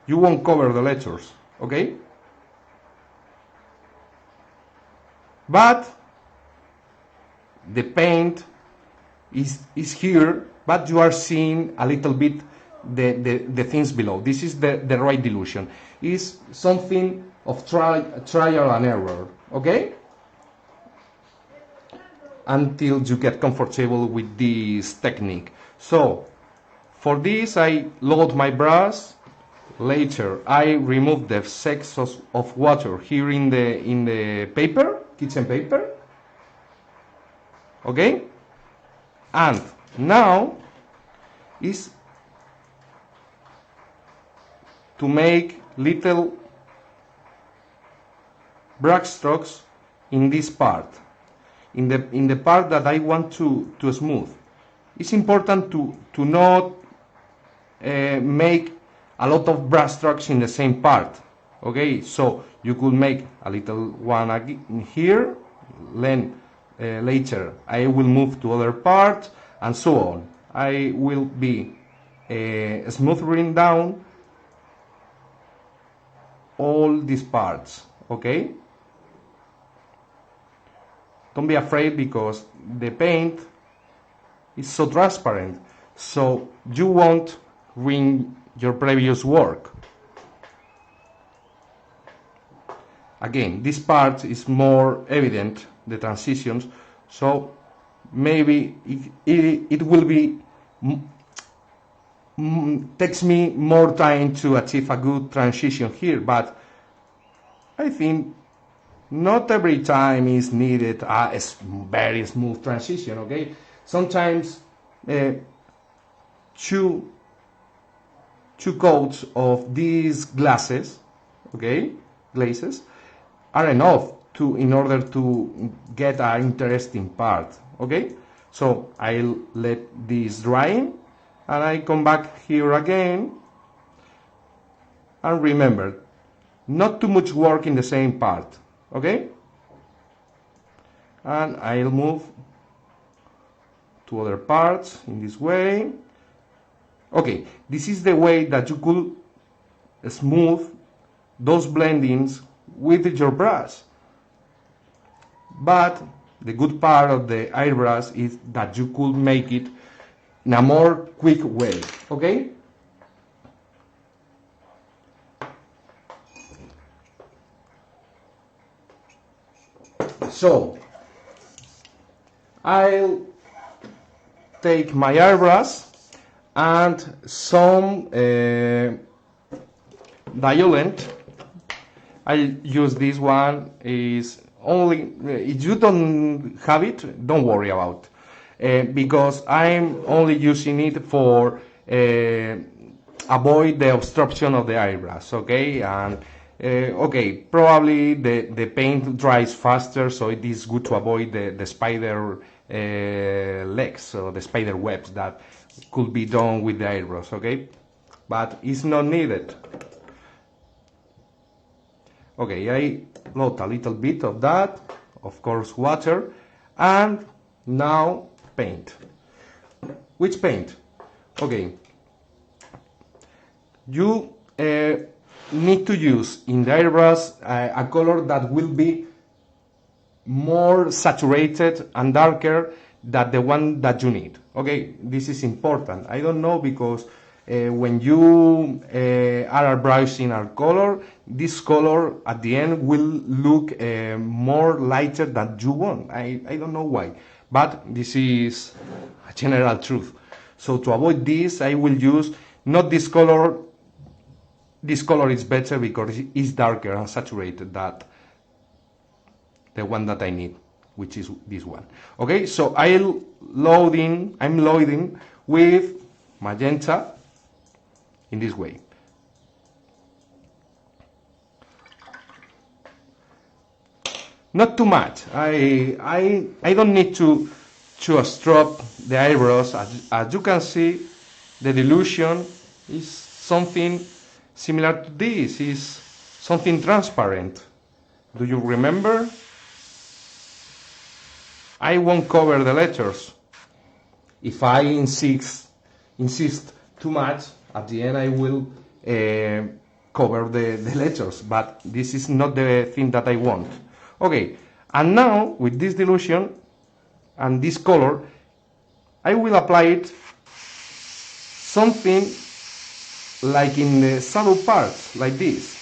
you won't cover the letters, okay, but the paint is here, but you are seeing a little bit the things below. This is the right dilution. Is something of trial and error, okay, until you get comfortable with this technique. So for this I load my brush. Later I remove the excess of water here in the paper, kitchen paper, okay, and now is to make little brush strokes in this part, in the part that I want to smooth. It's important to not make a lot of brush strokes in the same part. Okay, so you could make a little one here, then later I will move to other parts, and so on. I will be smoothing down all these parts. Okay, don't be afraid because the paint is so transparent, so you won't ruin your previous work. Again, this part is more evident, the transitions, so maybe it will be takes me more time to achieve a good transition here, but I think not every time is needed a very smooth transition. Okay, sometimes two coats of these glazes, okay, glazes, are enough in order to get an interesting part. Okay, so I'll let this dry and I come back here again, and remember, not too much work in the same part. Okay, and I'll move to other parts in this way. Okay, this is the way that you could smooth those blendings with your brush. But the good part of the airbrush is that you could make it in a more quick way. Okay? So I'll take my airbrush and some diluent. I'll use this one. Is only if you don't have it, don't worry about, because I'm only using it for avoid the obstruction of the airbrush. Okay, and okay, probably the paint dries faster, so it is good to avoid the spider legs or the spider webs that could be done with the airbrush. Okay, but it's not needed. Okay, I load a little bit of that, of course water, and now paint. Which paint? Okay, you need to use in the airbrush a color that will be more saturated and darker than the one that you need. Okay, this is important. I don't know because when you are browsing a color, this color at the end will look more lighter than you want. I don't know why, but this is a general truth. So to avoid this, I will use not this color. This color is better because it's darker and saturated than the one that I need, which is this one. Okay, so I'm loading with magenta in this way. Not too much. I don't need to strop the eyebrows. As you can see, the dilution is something similar to this. Is something transparent. Do you remember? I won't cover the letters. If I insist too much, at the end I will cover the letters, but this is not the thing that I want. Okay, and now with this dilution and this color, I will apply it something like in the shadow parts, like this.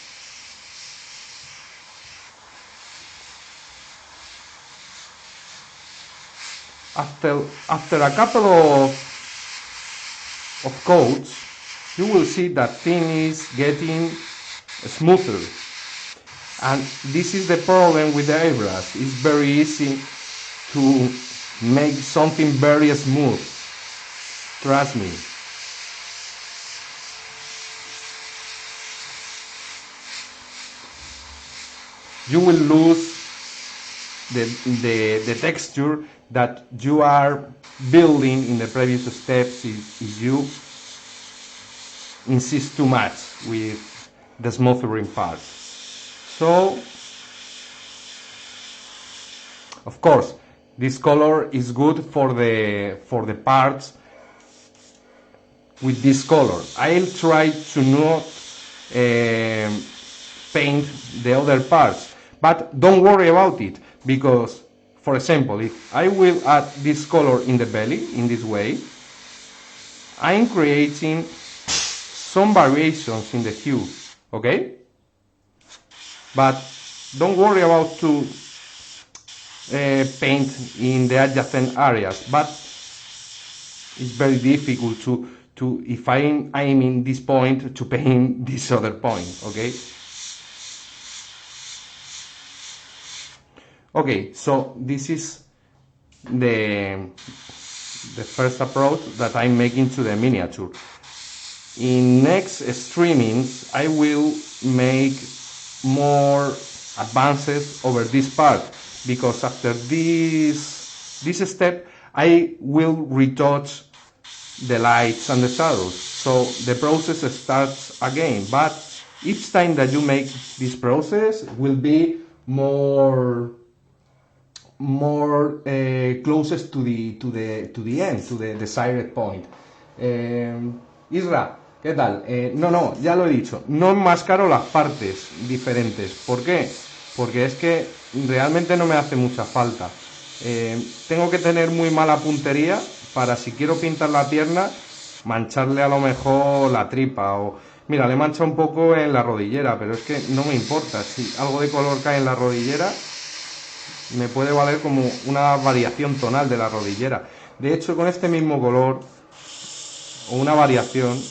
After a couple of coats, you will see that thing is getting smoother. And this is the problem with the airbrush. It's very easy to make something very smooth. Trust me. You will lose the texture that you are building in the previous steps if you insist too much with the smothering part. So, of course, this color is good for the parts with this color. I'll try to not paint the other parts, but don't worry about it, because, for example, if I will add this color in the belly in this way, I'm creating some variations in the hue, okay? But don't worry about to paint in the adjacent areas, but it's very difficult to if I'm in this point, to paint this other point, okay? Okay, so this is the first approach that I'm making to the miniature. In next streamings, I will make more advances over this part, because after this step I will retouch the lights and the shadows, so the process starts again. But each time that you make this process will be more closest to the end, to the desired point. Isra, ¿qué tal? No, ya lo he dicho, no enmascaro las partes diferentes. ¿Por qué? Porque es que realmente no me hace mucha falta. Tengo que tener muy mala puntería para, si quiero pintar la pierna, mancharle a lo mejor la tripa. O mira, le mancha un poco en la rodillera, pero es que no me importa. Si algo de color cae en la rodillera, me puede valer como una variación tonal de la rodillera. De hecho, con este mismo color o una variación,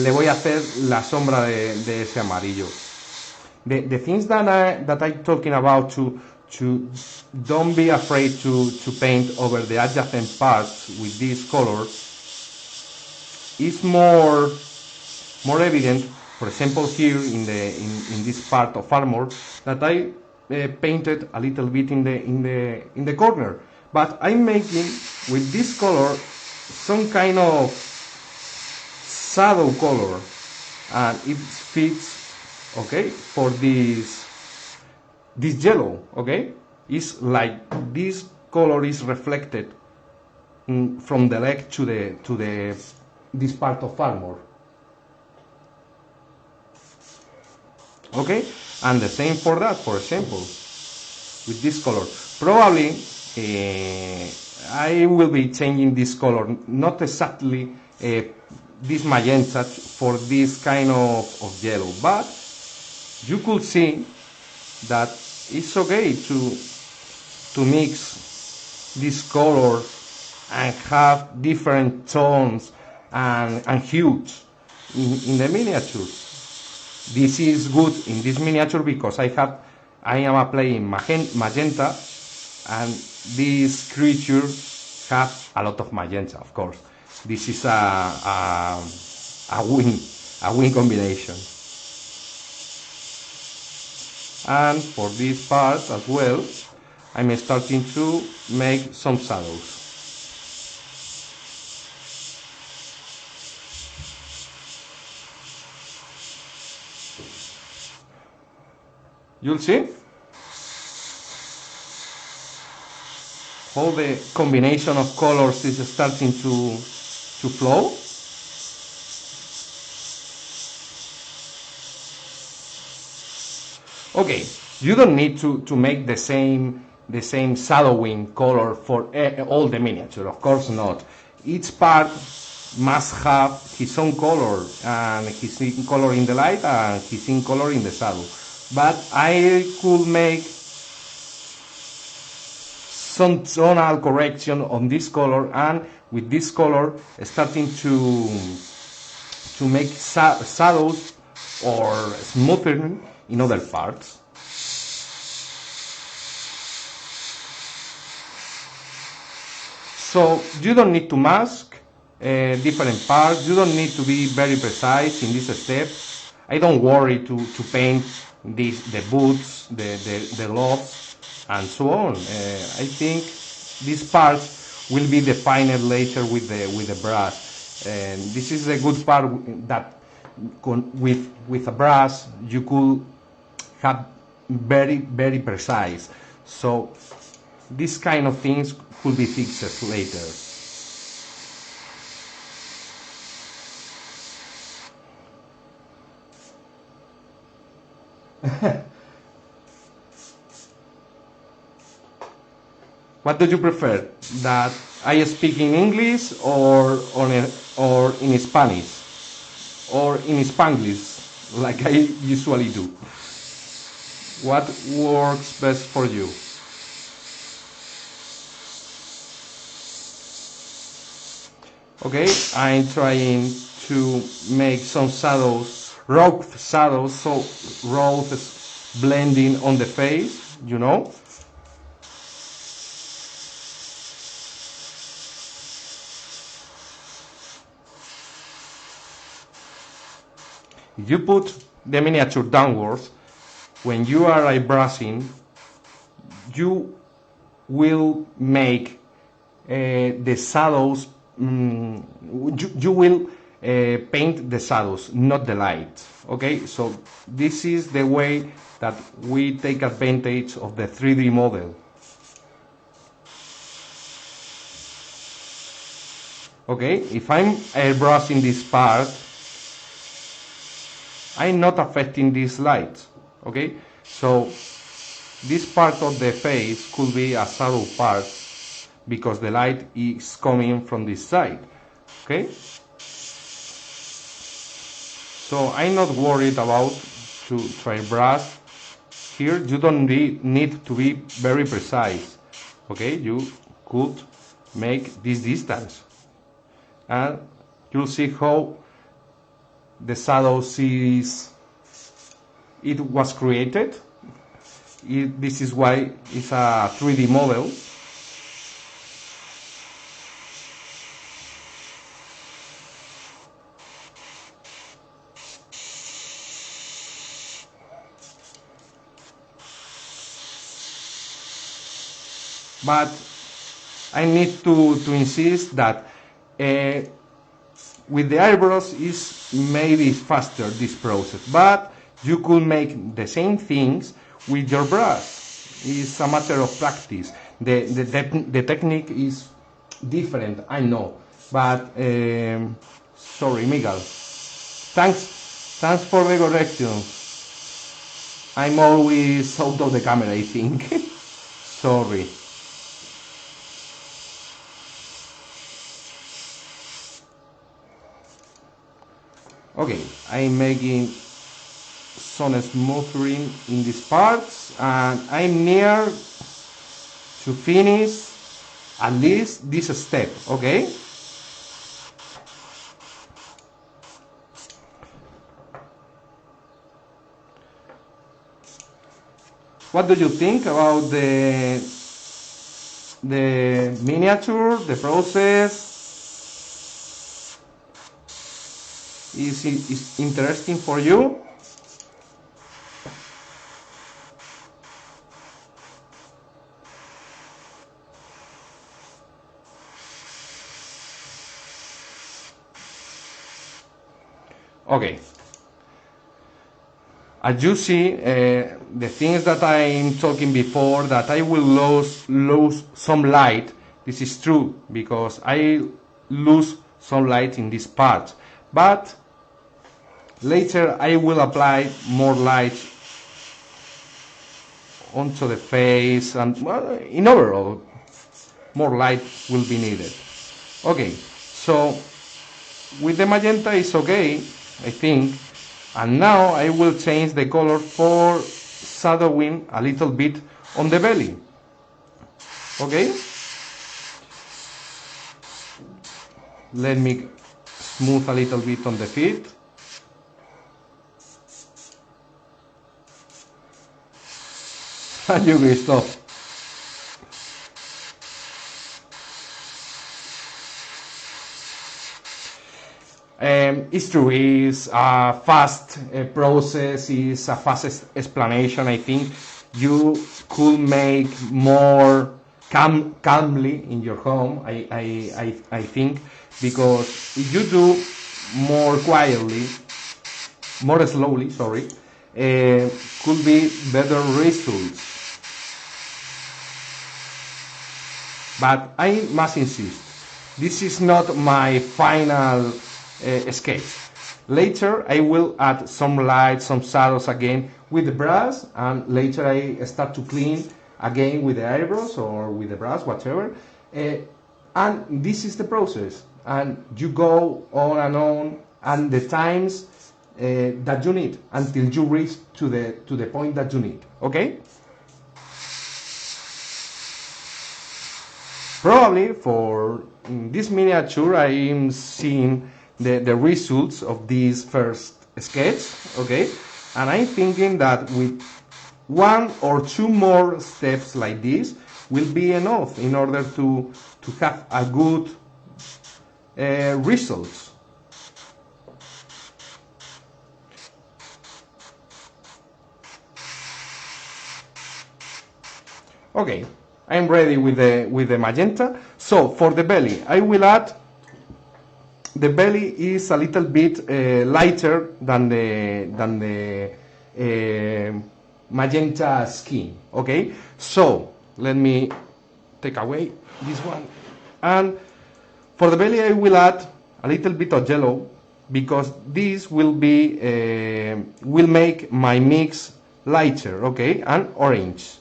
le voy a hacer la sombra de ese amarillo. The things that I'm talking about to don't be afraid to paint over the adjacent parts with this color is more evident. For example, here in this part of armor, that I painted a little bit in the corner, but I'm making with this color some kind of shadow color, and it fits okay for this yellow. Okay, it's like this color is reflected from the leg to this part of armor. Okay, and the same for that. For example, with this color, probably I will be changing this color, not exactly this magenta for this kind of yellow, but you could see that it's okay to mix these colors and have different tones and hues in the miniatures. This is good in this miniature because I am applying magenta, and this creature have a lot of magenta, of course. This is a win combination. And for this part as well, I'm starting to make some shadows. You'll see how the combination of colors is starting to flow. Okay, you don't need to make the same shadowing color for all the miniature, of course not. Each part must have his own color, and his own color in the light and his own color in the shadow. But I could make some tonal correction on this color, and with this color starting to make shadows or smoothing in other parts. So you don't need to mask different parts. You don't need to be very precise in this step. I don't worry to paint the boots, the gloves, and so on. I think these parts will be defined later with the brush. And this is a good part that with a brush you could have very precise. So these kind of things could be fixed later. What do you prefer? That I speak in English or in Spanish or in Spanglish, like I usually do? What works best for you? Okay, I'm trying to make some shadows, rough shadows, so rough blending on the face, you know. If you put the miniature downwards, when you are eyebrushing, you will make the shadows, you will paint the shadows, not the light. Okay, so this is the way that we take advantage of the 3D model. Okay, if I'm airbrushing this part, I'm not affecting this light. Okay, so this part of the face could be a shadow part because the light is coming from this side. Okay, so I'm not worried about to airbrush here. You don't need to be very precise. Okay, you could make this distance, and you'll see how the shadows it was created. This is why it's a 3D model. But I need to insist that with the eyebrows is maybe faster this process, but you could make the same things with your brush. It's a matter of practice. The technique is different, I know, but sorry, Miguel. Thanks for the correction. I'm always out of the camera, I think. Sorry. Okay, I'm making some smothering in these parts, and I'm near to finish at least this step. Okay. What do you think about the miniature, the process? Is it interesting for you? Okay. As you see, the things that I'm talking before, that I will lose some light. This is true because I lose some light in this part, but later I will apply more light onto the face, and well, in overall, more light will be needed. Okay, so with the magenta it's okay, I think. And now I will change the color for shadowing a little bit on the belly. Okay? Let me smooth a little bit on the feet. And you will stop. It's true, it's a fast process, it's a fast explanation. I think you could make more calmly in your home, I think, because if you do more quietly, more slowly, sorry, could be better results. But I must insist, this is not my final sketch. Later I will add some light, some shadows again with the brush, and later I start to clean again with the eyebrows or with the brush, whatever. And this is the process, and you go on, and the times that you need until you reach to the point that you need. Okay? Probably for this miniature I am seeing the results of this first sketch, okay? And I'm thinking that with one or two more steps like this will be enough in order to have a good results. Okay, I'm ready with the magenta. So for the belly, I will add. The belly is a little bit lighter than the magenta skin. Okay, so let me take away this one, and for the belly I will add a little bit of yellow because this will make my mix lighter. Okay, and orange,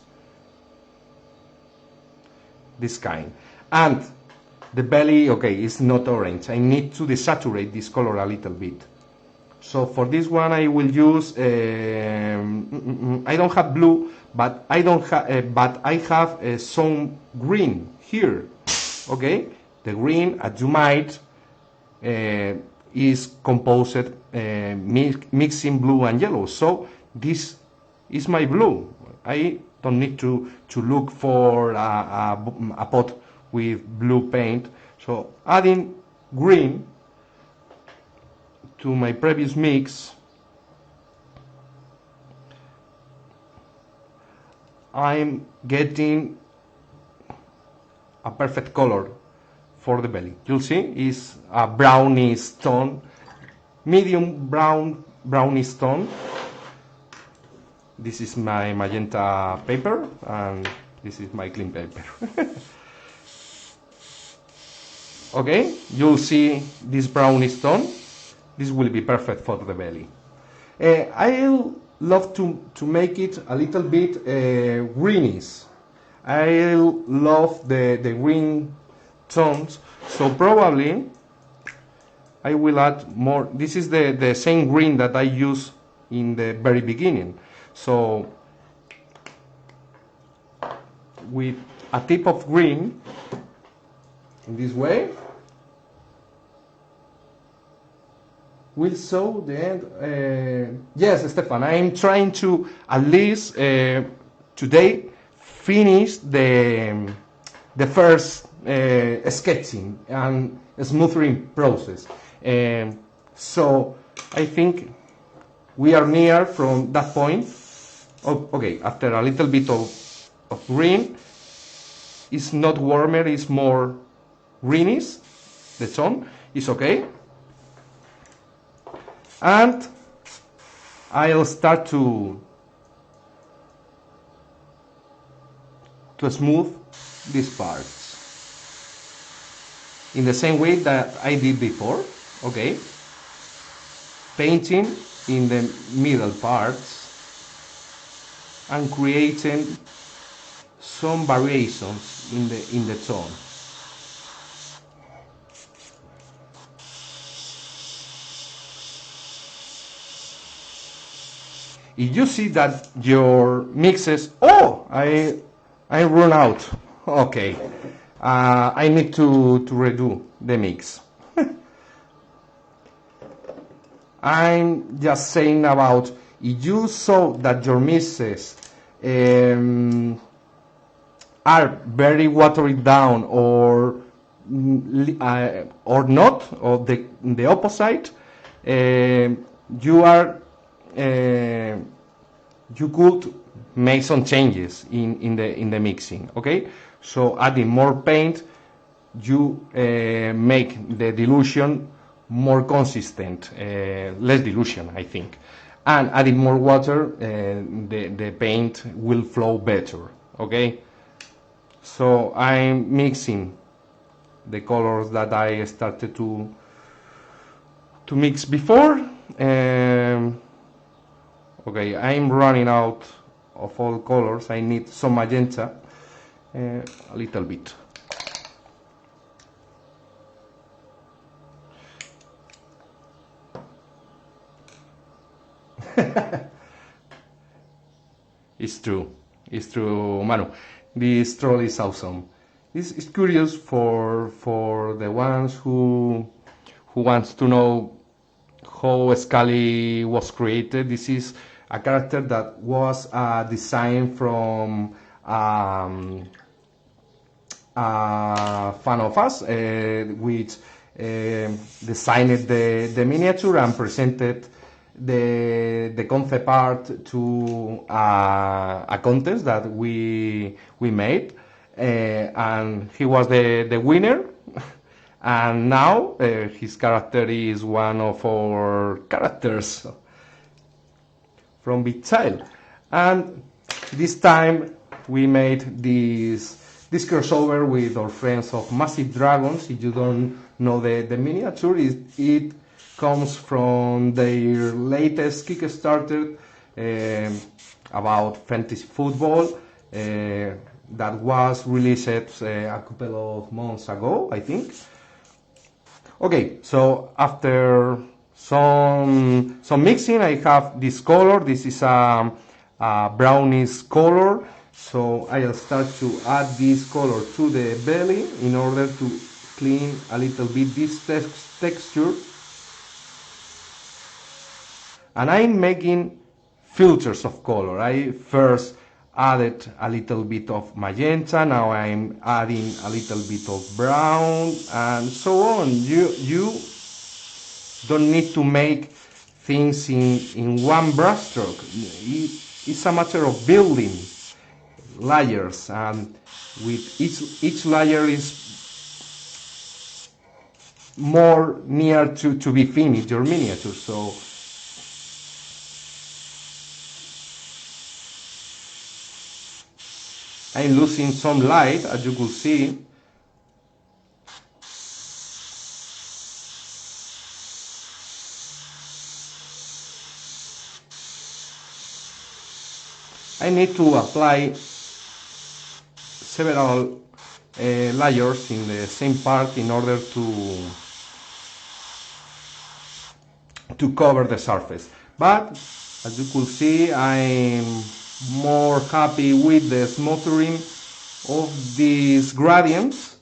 this kind, and the belly, okay, is not orange. I need to desaturate this color a little bit. So for this one, I will use. I don't have blue, but I have some green here. Okay, the green, as you might, is composed mixing blue and yellow. So this is my blue. I don't need to look for a pot with blue paint. So adding green to my previous mix, I'm getting a perfect color for the belly. You'll see it's a brownish tone, medium brownish tone. This is my magenta paper, and this is my clean paper. Okay, you'll see this brownish tone. This will be perfect for the belly. I love to make it a little bit greenish. I love the green tones, so probably I will add more. This is the same green that I used in the very beginning. So with a tip of green, in this way, we'll show the end. Yes, Stefan, I'm trying to at least today finish the first sketching and smoothing process. So I think we are near from that point. Oh, okay, after a little bit of green, it's not warmer, it's more greenish. The tone is okay. And I'll start to smooth these parts in the same way that I did before. Okay, painting in the middle parts and creating some variations in the tone. If you see that your mixes, I run out. Okay, I need to redo the mix. I'm just saying about if you saw that your mixes are very watered down or not, or the opposite, you are you could make some changes in the mixing. Okay, so adding more paint, you make the dilution more consistent, less dilution, I think, and adding more water, the paint will flow better. Okay, so I'm mixing the colors that I started to mix before. Okay, I'm running out of all colors. I need some magenta, a little bit. It's true, Manu. This troll is awesome. It's curious for the ones who wants to know how Scully was created. This is a character that was designed from a fan of us, which designed the miniature and presented the concept art to a contest that we made, and he was the winner. And now his character is one of our characters from Big Child. And this time we made this crossover with our friends of Massive Dragons. If you don't know the miniature, it comes from their latest Kickstarter about fantasy football that was released a couple of months ago, I think. Okay, so after some mixing, I have this color. This is a brownish color. So I'll start to add this color to the belly in order to clean a little bit this texture. And I'm making filters of color. I first added a little bit of magenta, now I'm adding a little bit of brown, and so on. You don't need to make things in one brushstroke. It's a matter of building layers, and with each layer is more near to be finished, your miniature. So I'm losing some light, as you could see. I need to apply several layers in the same part in order to to cover the surface. But as you could see, I'm more happy with the smothering of these gradients.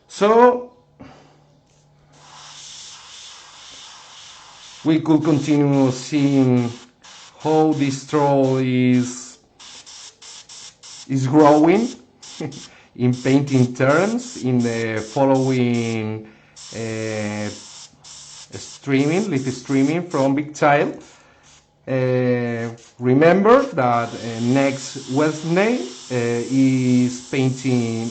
So we could continue seeing how this troll is growing in painting terms in the following leaf streaming from Big Child. Remember that next Wednesday is painting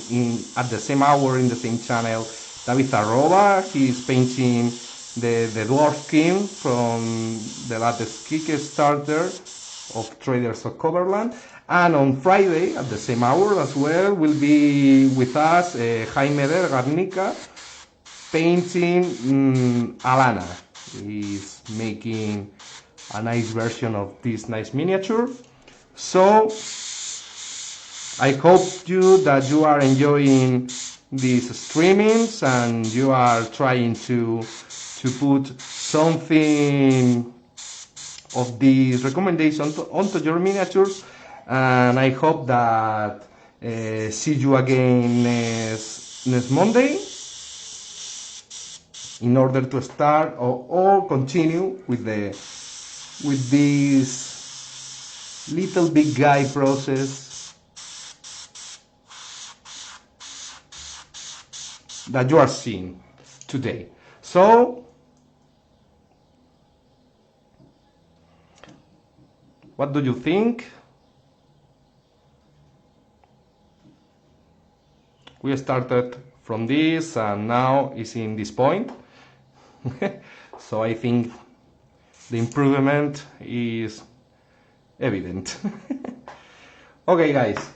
at the same hour in the same channel David Arroba. He's painting the Dwarf King from the latest Kickstarter of Traders of Coverland. And on Friday at the same hour as well will be with us Jaime del Garnica painting Alana. He's making a nice version of this nice miniature. So I hope that you are enjoying these streamings and you are trying to put something of these recommendations onto your miniatures, and I hope that see you again next Monday in order to start or continue with this little big guy process that you are seeing today. So what do you think? We started from this and now is in this point. So I think the improvement is evident. Okay guys,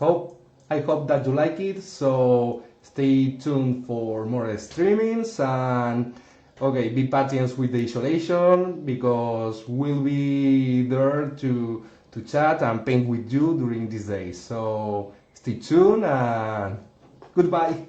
I hope that you like it, so stay tuned for more streamings, and okay, be patient with the isolation because we'll be there to chat and paint with you during these days. So stay tuned and goodbye.